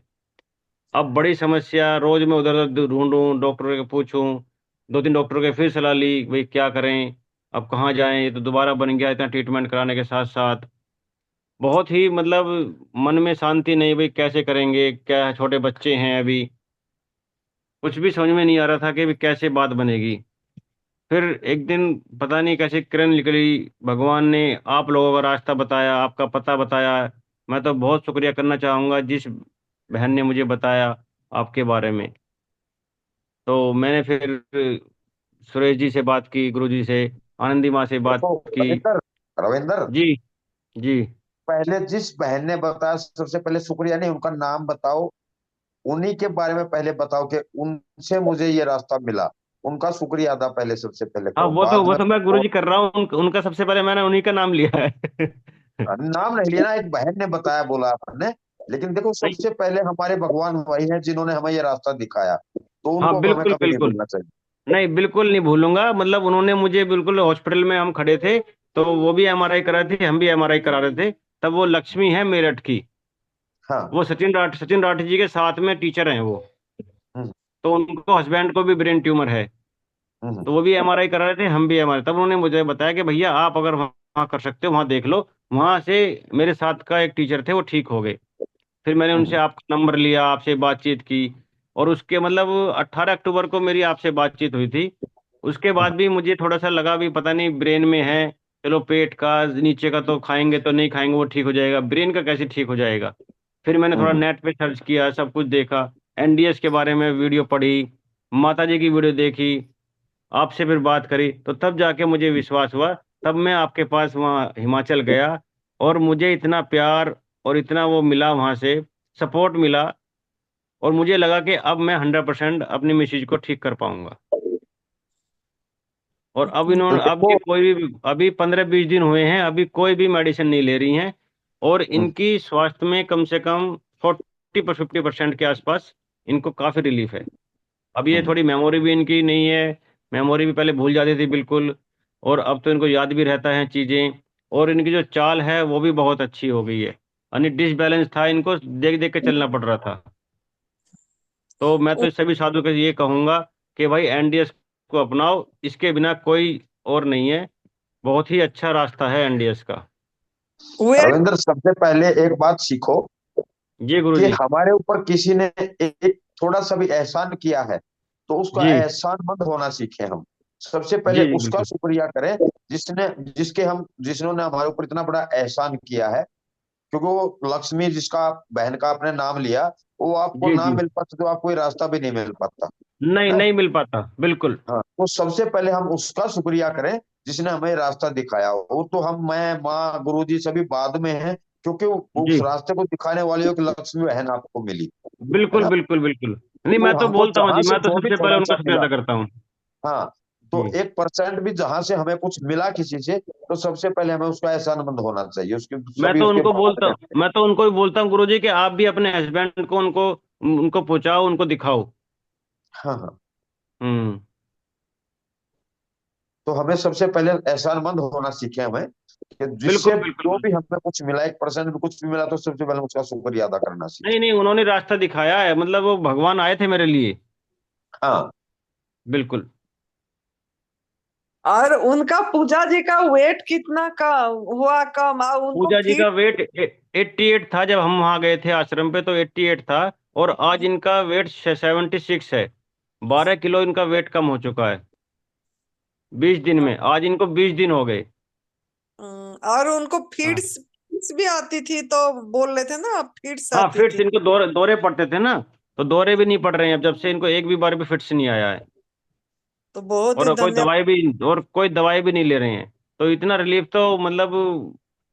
अब बड़ी समस्या, रोज मैं उधर उधर ढूंढूं, डॉक्टर के पूछूं, 2-3 डॉक्टरों के फिर सलाह ली, भाई क्या करें, अब कहाँ जाएं, ये तो दोबारा बन गया, इतना ट्रीटमेंट कराने के साथ साथ बहुत ही मतलब मन में शांति नहीं, भाई कैसे करेंगे, क्या छोटे बच्चे हैं अभी, कुछ भी समझ में नहीं आ रहा था कि भी कैसे बात बनेगी। फिर एक दिन पता नहीं कैसे किरण निकली, भगवान ने आप लोगों का रास्ता बताया, आपका पता बताया। मैं तो बहुत शुक्रिया करना चाहूँगा जिस बहन ने मुझे बताया आपके बारे में। तो मैंने फिर सुरेश जी से बात की, गुरु जी से, आनंदी माँ से बात देखो की। रविंदर, रविंदर, जी जी। पहले जिस बहन ने बताया सबसे पहले शुक्रिया नहीं, उनका नाम बताओ, उन्हीं के बारे में पहले बताओ कि उनसे मुझे ये रास्ता मिला, उनका शुक्रिया अदा पहले सबसे पहले हाँ, करो, वो तो बाद वो में तो मैं गुरु जी कर रहा हूँ, उनका सबसे पहले मैंने उन्हीं का नाम लिया है। नाम नहीं लेना, एक बहन ने बताया बोला आपने। लेकिन देखो नहीं, सबसे पहले हमारे भगवान वही है जिन्होंने हमें ये रास्ता दिखाया, तो हाँ उनको हमें बिल्कुल कभी नहीं बिल्कुल। भूलना चाहिए। नहीं, बिल्कुल नहीं भूलूंगा, मतलब उन्होंने मुझे बिल्कुल हॉस्पिटल में हम खड़े थे, तो वो भी एमआरआई करा रहे थे, हम भी एमआरआई करा रहे थे। तब वो लक्ष्मी है मेरठ की, हाँ। वो सचिन राठी जी के साथ में टीचर हैं वो। हम्म। तो उनको हस्बैंड को भी ब्रेन ट्यूमर है, हम्म। तो वो भी एमआरआई करा रहे थे, हम भी एमआरआई। तब उन्होंने मुझे बताया कि भैया आप अगर वहाँ कर सकते हो वहाँ देख लो। वहां से मेरे साथ का एक टीचर थे, वो ठीक हो गए। फिर मैंने उनसे हम्म। आपका नंबर लिया, आपसे बातचीत की। और उसके मतलब 18 अक्टूबर को मेरी आपसे बातचीत हुई थी। उसके बाद भी मुझे थोड़ा सा लगा भी पता नहीं ब्रेन में है। चलो पेट का नीचे का तो खाएंगे तो नहीं खाएंगे वो ठीक हो जाएगा, ब्रेन का कैसे ठीक हो जाएगा। फिर मैंने थोड़ा हम्म। नेट पे सर्च किया, सब कुछ देखा, एनडीएस के बारे में वीडियो पढ़ी, माता जी की वीडियो देखी, आपसे फिर बात करी, तो तब जाके मुझे विश्वास हुआ। तब मैं आपके पास वहाँ हिमाचल गया, और मुझे इतना प्यार और इतना वो मिला वहाँ से, सपोर्ट मिला। और मुझे लगा कि अब मैं 100% अपनी मिसेज को ठीक कर पाऊंगा। और अब तो इन्होंने, अब ये देखो। कोई भी, अभी 15-20 दिन हुए हैं, अभी कोई भी मेडिसिन नहीं ले रही हैं। और हम्म। इनकी स्वास्थ्य में कम से कम 40-50% के आसपास इनको काफी रिलीफ है। अब ये हम्म। थोड़ी मेमोरी भी इनकी नहीं है, मेमोरी भी पहले भूल जाती थी बिल्कुल, और अब तो इनको याद भी रहता है चीजें। और इनकी जो चाल है वो भी बहुत अच्छी हो गई है, यानी डिसबैलेंस था, इनको देख देख के चलना पड़ रहा था। तो मैं तो सभी साधु को ये कहूंगा कि भाई एनडीएस को अपनाओ, इसके बिना कोई और नहीं है। बहुत ही अच्छा रास्ता है एनडीएस का। वेट रविंद्र, सबसे पहले एक बात सीखो जी गुरु कि जी। हमारे ऊपर किसी ने एक थोड़ा सा भी एहसान किया है, तो उसका जी एहसानमंद होना सीखे हम। सबसे पहले जी जी उसका बिल्कुल। शुक्रिया करें जिसने जिसके हम जिन्होंने हमारे ऊपर इतना बड़ा एहसान किया है। क्योंकि वो लक्ष्मी जिसका बहन का आपने नाम लिया, वो आपको जी ना जी। मिल पाता तो आपको कोई रास्ता भी नहीं मिल पाता नहीं, है। नहीं मिल पाता बिल्कुल। हाँ, तो सबसे पहले हम उसका शुक्रिया करें जिसने हमें रास्ता दिखाया। वो तो हम, मैं, माँ, गुरुजी सभी बाद में हैं, क्योंकि उस जी रास्ते को दिखाने वाली एक लक्ष्मी बहन आपको मिली, है बिल्कुल ना। बिल्कुल बिल्कुल। नहीं, तो मैं तो हमको बोलता हूँ जहां जी, से मैं तो जो भी सबसे पहले थोड़ा उनका सा शुक्रिया मिला, अदा करता हूँ। हाँ, तो जी। 1% भी जहां से हमें कुछ मिला किसी से, तो सबसे पहले हमें उसका एहसानमंद होना चाहिए, उसके सभी उसके बाद में। मैं तो उनको भी बोलता हूँ गुरु जी कि आप भी अपने हस्बैंड को उनको उनको पहुंचाओ, उनको दिखाओ। हाँ हाँ। हम्म। तो हमें सबसे पहले एहसानमंद होना सीखे हमें, कि बिल्कुल जिससे बिल्कुल जो भी बिल्कुल। हमें कुछ मिला, 1% भी कुछ भी मिला, तो सबसे पहले उसका शुक्रिया अदा करना नहीं सीखे। नहीं, उन्होंने रास्ता दिखाया है, मतलब वो भगवान आए थे मेरे लिए। हाँ। बिल्कुल। और उनका पूजा जी का वेट कितना का हुआ कम, और उनको पूजा जी का फिट वेट 88 था जब हम वहां गए थे आश्रम पे, तो 88 था। और आज इनका वेट 76 है। 12 किलो इनका वेट कम हो चुका है 20 दिन में, आज इनको 20 दिन हो गए। और उनको हाँ फिट्स फिट्स भी आती थी, तो बोल रहे थे ना फिट्स हाँ, आती फिट्स थी। इनको दौरे दौरे पड़ते थे ना, तो दौरे भी नहीं पड़ रहे हैं अब, जब से इनको एक भी बार भी फिट्स नहीं आया है। तो बहुत ही धन्यवाद। और कोई दवाई भी नहीं ले रहे हैं। तो इतना रिलीफ तो मतलब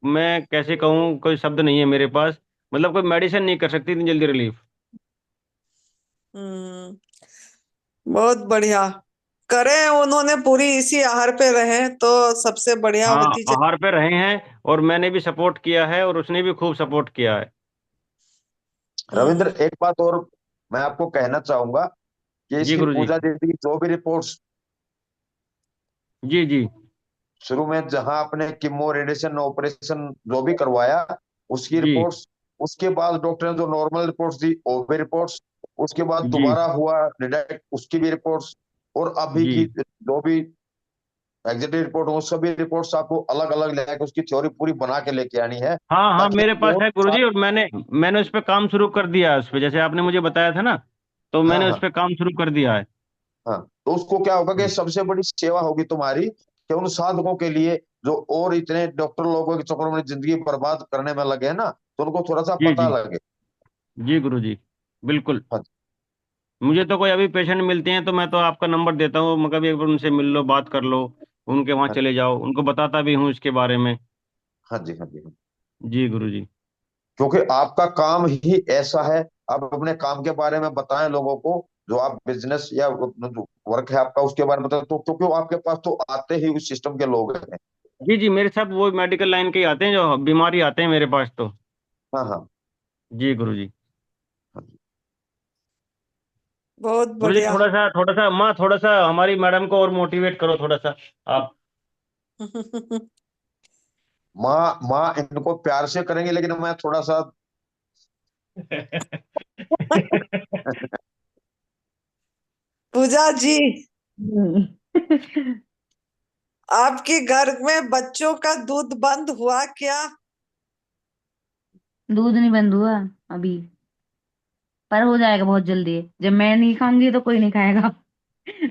मैं कैसे कहूँ, कोई शब्द नहीं है मेरे पास। मतलब कोई मेडिसिन नहीं कर सकती इतनी जल्दी रिलीफ। हम्म बहुत बढ़िया। करें उन्होंने पूरी इसी आहार पे रहे तो सबसे बढ़िया हाँ, होती चली। आहार पे रहे हैं, और मैंने भी सपोर्ट किया है, और उसने भी खूब सपोर्ट किया है। रविंद्र, हम्म एक बात और मैं आपको कहना चाहूंगा कि जी इसकी गुरु जी। पूजा दीदी की जो भी रिपोर्ट्स जी जी शुरू में जहां आपने कीमो रेडिएशन ऑपरेशन जो भी करवाया, उसकी जी रिपोर्ट्स, उसके बाद डॉक्टर ने जो नॉर्मल रिपोर्ट्स दी वो भी रिपोर्ट्स, उसके बाद जी दोबारा हुआ रिडायरेक्ट उसकी भी रिपोर्ट्स, और अभी जी की जो भी एग्जिट रिपोर्ट हो, सभी रिपोर्ट्स आपको अलग अलग लेके उसकी थ्योरी पूरी बना के लेके आनी है, हाँ हाँ, ताकि मेरे पास और है गुरुजी, और मैंने मैंने उस पर काम शुरू कर दिया है। उस पे जैसे आपने मुझे बताया था ना, तो हाँ मैंने उस हाँ पे काम शुरू कर दिया है। हाँ, तो उसको क्या होगा कि सबसे बड़ी सेवा होगी तुम्हारी कि उन साधकों के लिए जो और इतने डॉक्टर लोगों के चक्कर में जिंदगी बर्बाद करने में लगे हैं ना, तो उनको थोड़ा सा जी पता जी लगे। जी गुरुजी, बिल्कुल। हाँ मुझे तो कोई अभी पेशेंट मिलते हैं तो मैं तो आपका नंबर देता हूँ, मैं कभी एक बार उनसे मिल लो, बात कर लो, उनके वहां हाँ चले जाओ, उनको बताता भी हूँ इसके बारे में। हाँ जी हाँ जी हाँ। जी गुरुजी। क्योंकि आपका काम ही ऐसा है, आप अपने काम के बारे में बताएं लोगों को, जो आप बिजनेस या वर्क है आपका उसके बारे में बताएं, तो क्योंकि वो आपके पास तो आते ही उस सिस्टम के लोग हैं। जी जी, मेरे सब वो मेडिकल लाइन के ही आते हैं, जो बीमारी आते हैं मेरे पास तो। हाँ हाँ जी गुरुजी। हाँ। बहुत गुरुजी बढ़िया। थोड़ा सा माँ, थोड़ा सा हमारी मैडम को और मोटिवेट करो थोड़ा सा आप। माँ माँ इनको प्यार से करेंगे, लेकिन मैं थोड़ा सा पूजा जी, हम्म। आपके घर में बच्चों का दूध बंद हुआ क्या? दूध नहीं बंद हुआ अभी, पर हो जाएगा बहुत जल्दी। जब मैं नहीं खाऊंगी तो कोई नहीं खाएगा।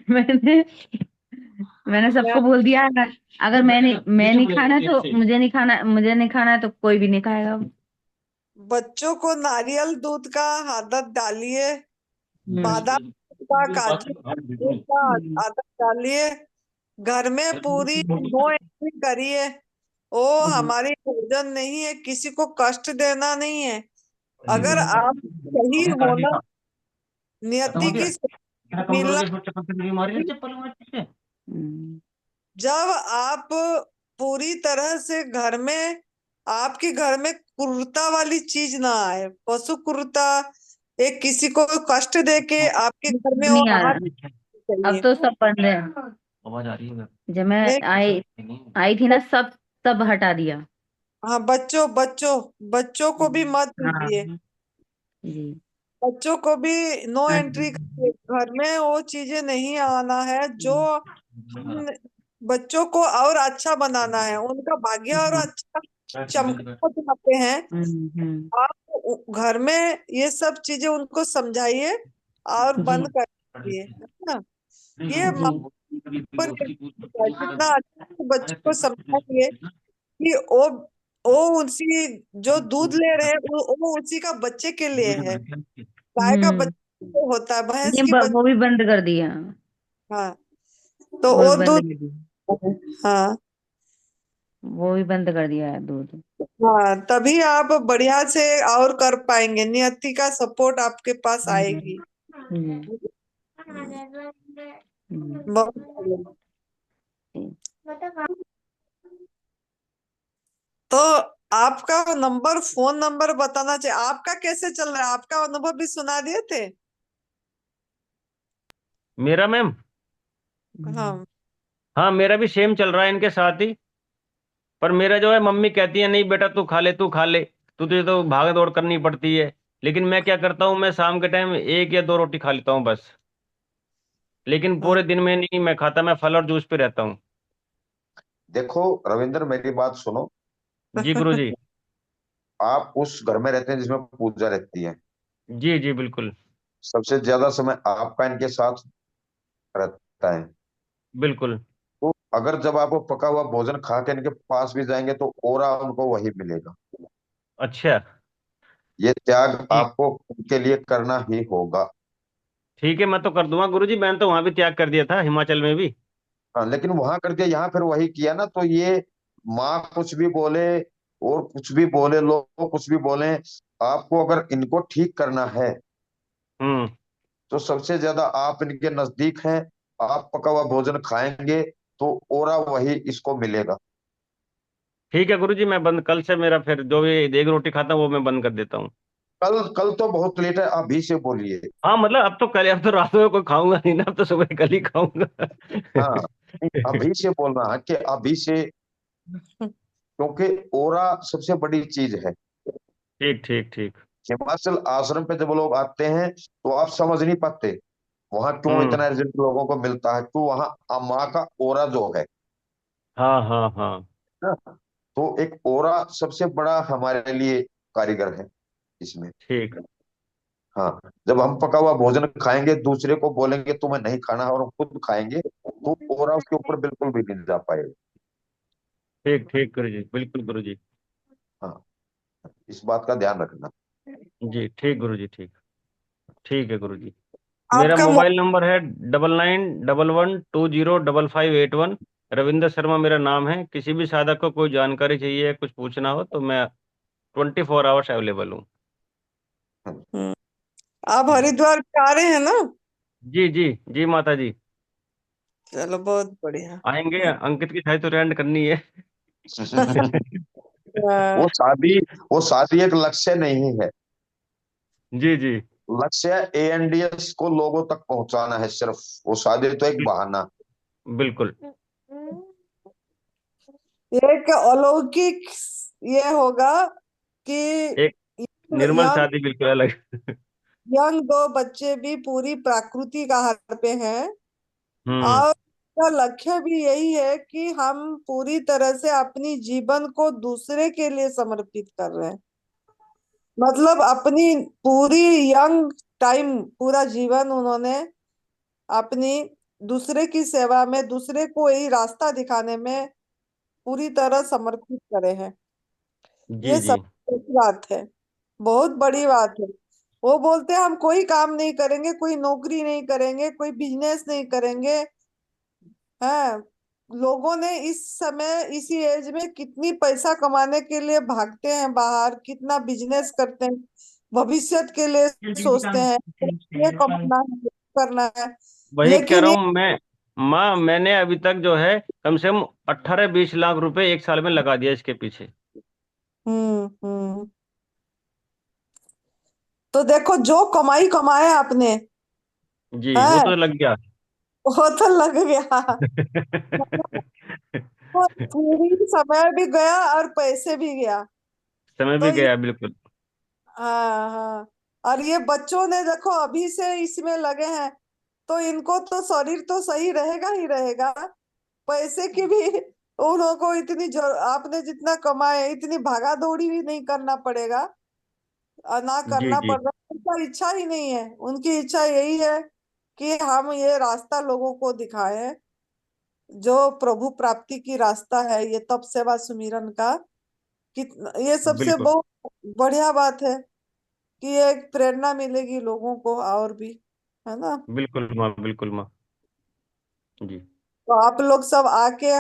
मैंने मैंने सबको बोल दिया, अगर मैं नहीं खाना तो मुझे नहीं खाना तो कोई भी नहीं खाएगा। बच्चों को नारियल दूध का आदत डालिए, बादाम दूध का, काजू दूध का आदत डालिए, घर में पूरी नो एंट्री करिए। ओ हमारी भोजन नहीं है, किसी को कष्ट देना नहीं है। अगर आप सही होना, नियति की मिलना, जब आप पूरी तरह से घर में, आपके घर में क्रूरता वाली चीज ना आए, पशु क्रूरता, एक किसी को कष्ट दे के आपके घर में वो नहीं आ बाहर रहा, अब चाहिए। तो सब बंद है। आवाज आ रही है? जब मैं नहीं, आई थी ना, सब हटा दिया। हाँ, बच्चों बच्चों बच्चों को भी मत हाँ दीजिए, जी। बच्चों को भी नो हाँ एंट्री करिए। घर में वो चीजें नहीं आना है जो हम बच्चों को और अच्छा बनाना है, उनका भाग्य और अच्छा चमकाना चाहते हैं। हम्म। आप घर में ये सब चीजें उनको समझाइए और जी बंद कर दीजिए, है ना? ये माँ पर निर्भर है। जितना अच्छा से बच्चों को समझाइए कि वो उसी जो दूध ले रहे हैं वो उसी का बच्चे के लिए है। गाय का हम्म। बच्चा तो होता है, भैंस नहीं, की बच्चा। वो भी बंद कर दिया, हाँ, तो वो भी वो बंद दूध, कर दिया, हाँ वो वो भी बंद कर दिया है दूध। हाँ, तभी आप बढ़िया से और कर पाएंगे, नियति का सपोर्ट आपके पास हम्म। आएगी। हम्म। बहुत बढ़िया। तो आपका नंबर, फोन नंबर बताना चाहिए, आपका कैसे चल रहा है? आपका अनुभव भी सुना दिए थे। मेरा मैम, हाँ हाँ मेरा भी सेम चल रहा है इनके साथ ही। पर मेरा जो है, मम्मी कहती है नहीं बेटा तू खा ले, तू खा ले, तुझे तो भाग दौड़ करनी पड़ती है। लेकिन मैं क्या करता हूँ, मैं शाम के टाइम एक या दो रोटी खा लेता हूँ बस। लेकिन हाँ पूरे दिन में नहीं मैं खाता, मैं फल और जूस पे रहता हूँ। देखो रविंद्र, मेरी बात सुनो। जी गुरु जी। आप उस घर में रहते हैं जिसमें पूजा रहती है, जी जी बिल्कुल। सबसे ज्यादा समय आपका इनके साथ रहता है। बिल्कुल। तो अगर जब आप वो पका हुआ भोजन खा के इनके पास भी जाएंगे तो ओरा उनको वही मिलेगा। अच्छा। ये त्याग ठीक। आपको उनके लिए करना ही होगा। ठीक है, मैं तो कर दूंगा गुरु जी, मैंने तो वहां भी त्याग कर दिया था, हिमाचल में भी। हाँ, लेकिन वहां करके यहाँ फिर वही किया ना, तो ये माँ कुछ भी बोले और कुछ भी बोले, लोग कुछ भी बोले, आपको अगर इनको ठीक करना है हम्म। तो सबसे ज्यादा आप इनके नजदीक हैं। आप पका हुआ भोजन खाएंगे तो ओरा वही इसको मिलेगा। ठीक है गुरु जी, मैं बंद कल से, मेरा फिर जो भी एक रोटी खाता हूँ वो मैं बंद कर देता हूँ। कल कल तो बहुत लेट है, अभी से बोलिए। हाँ मतलब अब तो कल, अब तो रात में कोई खाऊंगा नहीं ना, अब तो सुबह कल ही खाऊंगा। हाँ, अभी से बोलना है कि अभी से, क्योंकि ओरा सबसे बड़ी चीज है। ठीक ठीक ठीक। हिमाचल आश्रम पे जब लोग आते हैं तो आप समझ नहीं पाते, वहां क्यों इतना रिजल्ट लोगों को मिलता है? क्यों? वहां माँ का ओरा जो है हाँ हाँ हाँ। ना, तो एक ओरा सबसे बड़ा हमारे लिए कारीगर है इसमें। ठीक। हाँ, जब हम पका हुआ भोजन खाएंगे, दूसरे को बोलेंगे तुम्हें नहीं खाना और हम खुद खाएंगे, तो ओरा उसके ऊपर बिल्कुल भी नहीं जा पाएगा। ठीक ठीक गुरु जी, बिल्कुल गुरु जी। हाँ, इस बात का ध्यान रखना। जी ठीक गुरु जी, ठीक। ठीक है गुरु जी। मेरा आपका मोबाइल नंबर है 9911205581। रविंद्र शर्मा मेरा नाम है। किसी भी साधक को कोई जानकारी चाहिए, कुछ पूछना हो तो मैं 24 आवर्स अवेलेबल हूँ। हम्म, आप हरिद्वार पे आ रहे हैं ना? जी जी जी माता जी। चलो बहुत बढ़िया। आएंगे, अंकित की शादी तो अटेंड करनी है। हाँ, वो शादी एक लक्ष्य नहीं है। जी जी। लक्ष्य एएनडीएस को लोगों तक पहुंचाना है सिर्फ। वो शादी तो एक बहाना। बिल्कुल। एक अलौकिक ये होगा कि एक निर्मल यंग शादी बिल्कुल अलग। यंग दो बच्चे भी पूरी प्राकृतिक आहार पे हैं, हम्म। और उसका लक्ष्य भी यही है कि हम पूरी तरह से अपनी जीवन को दूसरे के लिए समर्पित कर रहे हैं। मतलब अपनी पूरी यंग टाइम, पूरा जीवन उन्होंने अपनी दूसरे की सेवा में, दूसरे को यही रास्ता दिखाने में पूरी तरह समर्पित करे हैं। जी ये जी। सब बड़ी बात है, बहुत बड़ी बात है। वो बोलते हैं हम कोई काम नहीं करेंगे, कोई नौकरी नहीं करेंगे, कोई बिजनेस नहीं करेंगे। हाँ, लोगों ने इस समय इसी एज में कितनी पैसा कमाने के लिए भागते हैं बाहर, कितना बिजनेस करते हैं, भविष्य के लिए सोचते हैं, ये कमाना है, ये करना है। वही कह लेकिन रहा ये हूँ मैं। माँ, मैंने अभी तक जो है कम से कम 18-20 लाख रुपए एक साल में लगा दिया इसके पीछे। हम्म। तो देखो, जो कमाई कमाए आपने, जी, वो है तो लग गया। वो तो लग गया। वो पूरी समय भी गया और पैसे भी गया। समय तो भी गया बिल्कुल। हाँ हाँ, और ये बच्चों ने देखो अभी से इसमें लगे हैं, तो इनको तो शरीर तो सही रहेगा ही रहेगा, पैसे की भी उन लोगों को इतनी आपने जितना कमाए इतनी भागा दौड़ी भी नहीं करना पड़ेगा, और ना जी करना जी। पड़ रहा। उनका इच्छा ही नहीं है, उनकी इच्छा यही है कि हम ये रास्ता लोगों को दिखाएं, जो प्रभु प्राप्ति की रास्ता है, ये तप सेवा सुमिरन का। कितना ये सबसे बिल्कुल बहुत बढ़िया बात है कि एक प्रेरणा मिलेगी लोगों को और भी, है ना? बिल्कुल माँ, बिल्कुल माँ। जी। तो आप लोग सब आके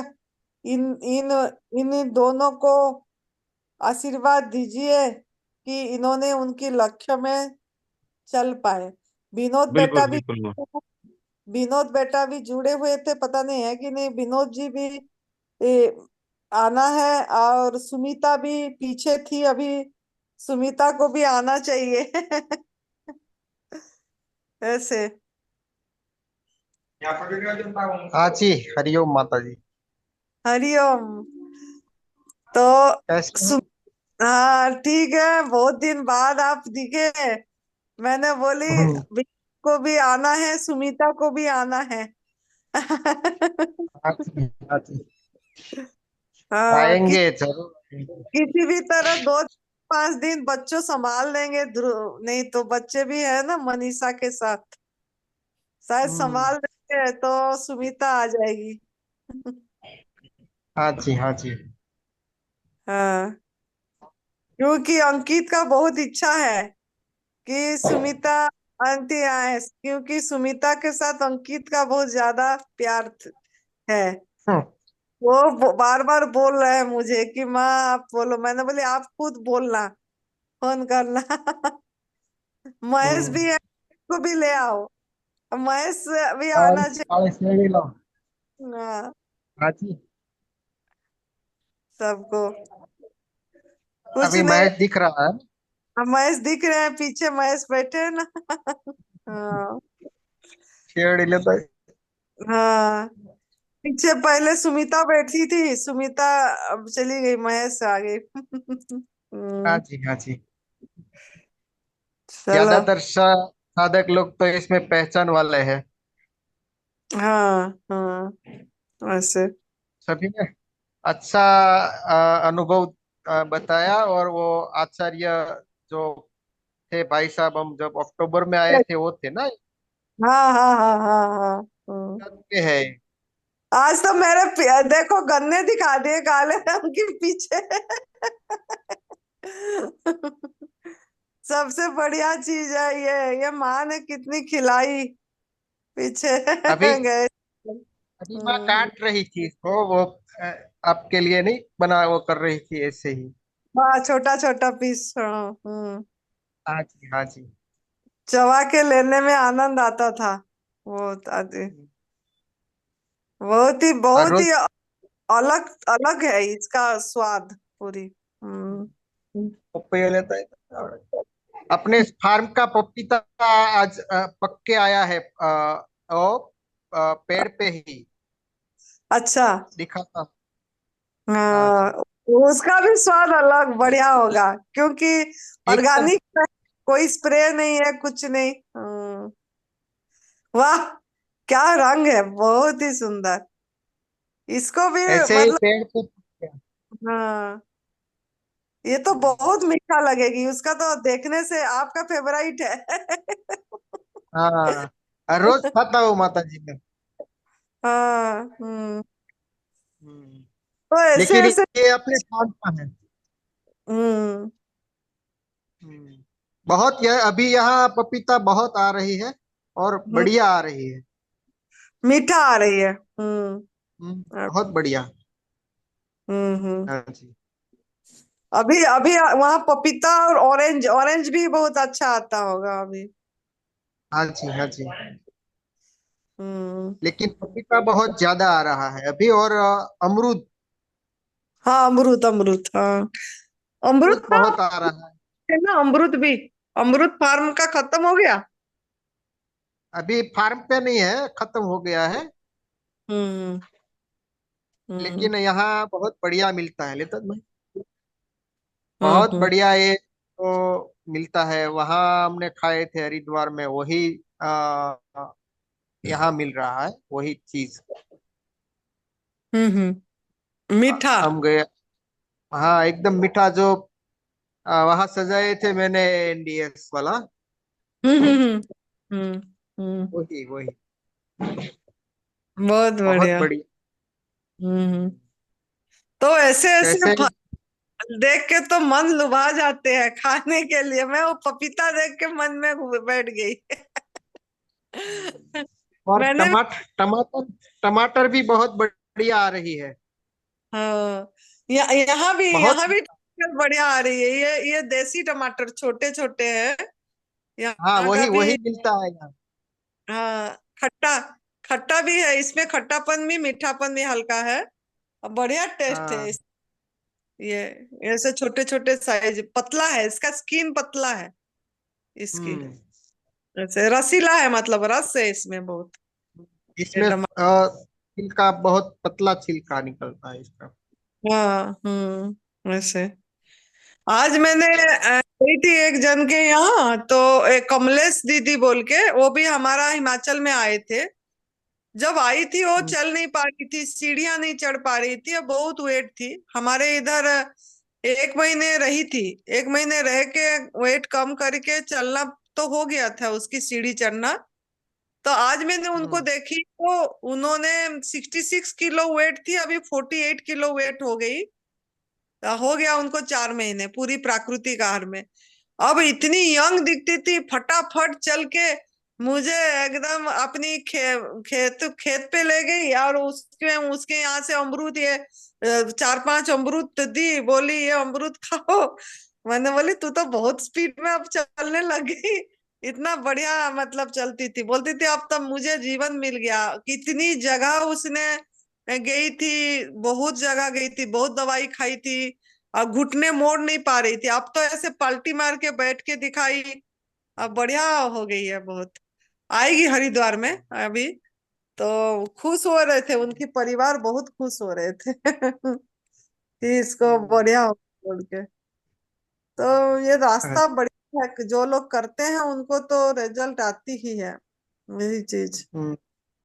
इन इन इन दोनों को आशीर्वाद दीजिए कि इन्होंने उनकी लक्ष्य में चल पाए। विनोद बेटा बिल्कुल भी बिल्कुल माँ। विनोद बेटा भी जुड़े हुए थे, पता नहीं है कि नहीं। विनोद जी भी ए, आना है, और सुमिता भी पीछे थी अभी, सुमिता को भी आना चाहिए। ऐसे। हाँ जी, हरिओम माता जी। हरिओम। तो कैसे सु, हो? हाँ ठीक है, बहुत दिन बाद आप दिखे। मैंने बोली विनोद को भी आना है, सुमिता को भी आना है। हाँ जी, हाँ जी, हाँ, आएंगे जरूर। किसी भी तरह 2-5 दिन बच्चों संभाल लेंगे, ध्रुव नहीं तो बच्चे भी है ना मनीषा के साथ, शायद हम्म, संभाल देंगे तो सुमिता आ जाएगी। हाँ जी, हाँ जी। हाँ, क्योंकि अंकित का बहुत इच्छा है कि सुमिता आंटी आए, क्योंकि सुमिता के साथ अंकित का बहुत ज्यादा प्यार है। हम्म, वो बार बार बोल रहे हैं मुझे कि माँ आप बोलो, मैंने बोली आप खुद बोलना, फोन करना। महेश भी है, उसको भी ले आओ, महेश भी आना चाहिए। 40 ले लो। हाँ, हाँ जी। सबको कुछ अभी नहीं। मैच दिख रहा है। अब महेश दिख रहे हैं, पीछे महेश बैठे हैं ना। हाँ छेड़ ले तो। हाँ, पीछे पहले सुमिता बैठी थी, सुमिता अब चली गई, महेश आ गई। हाँ जी, हाँ जी। चलो। ज्यादातर साधक लोग तो इसमें पहचान वाले हैं। हाँ हाँ, ऐसे। सभी ने अच्छा अनुभव बताया। और वो आचार्य जो थे भाई साहब, हम जब अक्टूबर में आए थे वो थे ना, हाँ हाँ हाँ हाँ हाँ। कब के है? आज तो मेरे देखो गन्ने दिखा दिए काले रंग के पीछे। सबसे बढ़िया चीज है ये माँ ने कितनी खिलाई पीछे। अभी गए। अभी माँ काट रही थी इसको, वो आपके लिए नहीं बना, वो कर रही थी ऐसे ही। हाँ, छोटा छोटा पीस। हाँ। हाँ जी, हाँ जी। चबा के लेने में आनंद आता था। वो आदि और बहुत रोज ही अलग अलग है इसका स्वाद पूरी। हम्म। पपैया लेता है। अपने फार्म का पपीता आज पक के आया है, वो पेड़ पे ही अच्छा। दिखा था। हाँ हाँ, जी। उसका भी स्वाद अलग बढ़िया होगा क्योंकि एकदम। ऑर्गेनिक है, कोई स्प्रे नहीं है कुछ नहीं। वाह, क्या रंग है, बहुत ही सुंदर। इसको भी ऐसे ही मतलब। पेड़ पे हाँ, ये तो बहुत मीठा लगेगी उसका तो देखने से आपका फेवरेट है। हाँ, रोज खाता हूँ माता जी में। हाँ। हम्म। तो ऐसे लेकिन ऐसे। ये अपने फार्म का है। हम्म। हम्म। बहुत, यह अभी यहाँ पपीता बहुत आ रही है और हम्म, बढ़िया आ रही है। मीठा आ रही है। बहुत बढ़िया। हम्म। हाँ जी, अभी अभी वहाँ पपीता और ऑरेंज ऑरेंज भी बहुत अच्छा आता होगा अभी। हाँ जी, हाँ जी। हम्म। लेकिन पपीता बहुत ज्यादा आ रहा है अभी। और अमरूद, हाँ, अमरूद अमरूद, हाँ। अमरूद अमरूद का बहुत आ रहा है। है ना, अमरूद भी। अमरूद फार्म का खत्म हो गया। अभी फार्म पे नहीं है, खत्म हो गया है। हम्म। हम्म। लेकिन यहाँ बहुत बढ़िया मिलता है लेता भाई, बहुत हम्म। बढ़िया ये तो मिलता है। वहाँ हमने खाए थे हरिद्वार में, वही आ, यहाँ मिल रहा है वही चीज। मीठा। हम गए, हाँ एकदम मीठा। जो वहाँ सजाए थे मैंने एनडीएस वाला, हम्म। हम्म। हम्म। हम्म। वही वही बहुत बहुत बढ़िया। बढ़िया। हम्म। तो ऐसे ऐसे कैसे? फल देख के तो मन लुभा जाते हैं खाने के लिए। मैं वो पपीता देख के मन में बैठ गई। और मैंने। टमाटर, टमाटर, टमाटर भी बहुत बढ़िया आ रही है। हाँ, बहुत। यहाँ भी टमाटर बढ़िया आ रही है। ये देसी टमाटर छोटे छोटे हैं। हाँ, यहाँ का वही भी। वही मिलता है यहाँ। हाँ, खट्टा खट्टा भी है इसमें, खट्टापन भी मीठापन भी हल्का है और बढ़िया टेस्ट है हाँ। ये ऐसे छोटे छोटे साइज, पतला है, इसका स्किन पतला है इसकी। हम्म। ऐसे रसीला है, मतलब रस है इसमें बहुत। ये इसमें टमाटर। छिलका बहुत पतला छिलका निकलता है इसका। हाँ। ऐसे। आज मैंने गई थी एक जन के यहाँ, तो एक कमलेश दीदी बोल के, वो भी हमारा हिमाचल में आए थे। जब आई थी वो हम्म। चल नहीं पा रही थी, सीढ़ियां नहीं चढ़ पा रही थी, अब बहुत वेट थी। हमारे इधर 1 महीने रही थी। 1 महीने रह के वेट कम करके चलना तो हो गया था उसकी, सीढ़ी चढ़ना। तो आज मैंने उनको हम्म। देखी तो उन्होंने 66 किलो वेट थी, अभी 48 किलो वेट हो गई। हो गया उनको 4 महीने पूरी प्राकृतिक आहार में। अब इतनी यंग दिखती थी, फटाफट चल के मुझे एकदम अपनी खेत खेत पे ले गई और उसके उसके यहाँ से अमरूद, ये 4-5 अमरूद तो दी, बोली ये अमरूद खाओ। मैंने बोली तू तो बहुत स्पीड में अब चलने लग गई, इतना बढ़िया मतलब चलती थी। बोलती थी अब तब मुझे जीवन मिल गया। कितनी जगह उसने गई थी, बहुत जगह गई थी, बहुत दवाई खाई थी और घुटने मोड़ नहीं पा रही थी। अब तो ऐसे पलटी मार के बैठ के दिखाई, अब बढ़िया हो गई है बहुत। आएगी हरिद्वार में अभी। तो खुश हो रहे थे, उनकी परिवार बहुत खुश हो रहे थे। कि इसको हम्म। बढ़िया हो बोल के। तो ये रास्ता बढ़िया है कि जो लोग करते हैं उनको तो रिजल्ट आती ही है, यही चीज।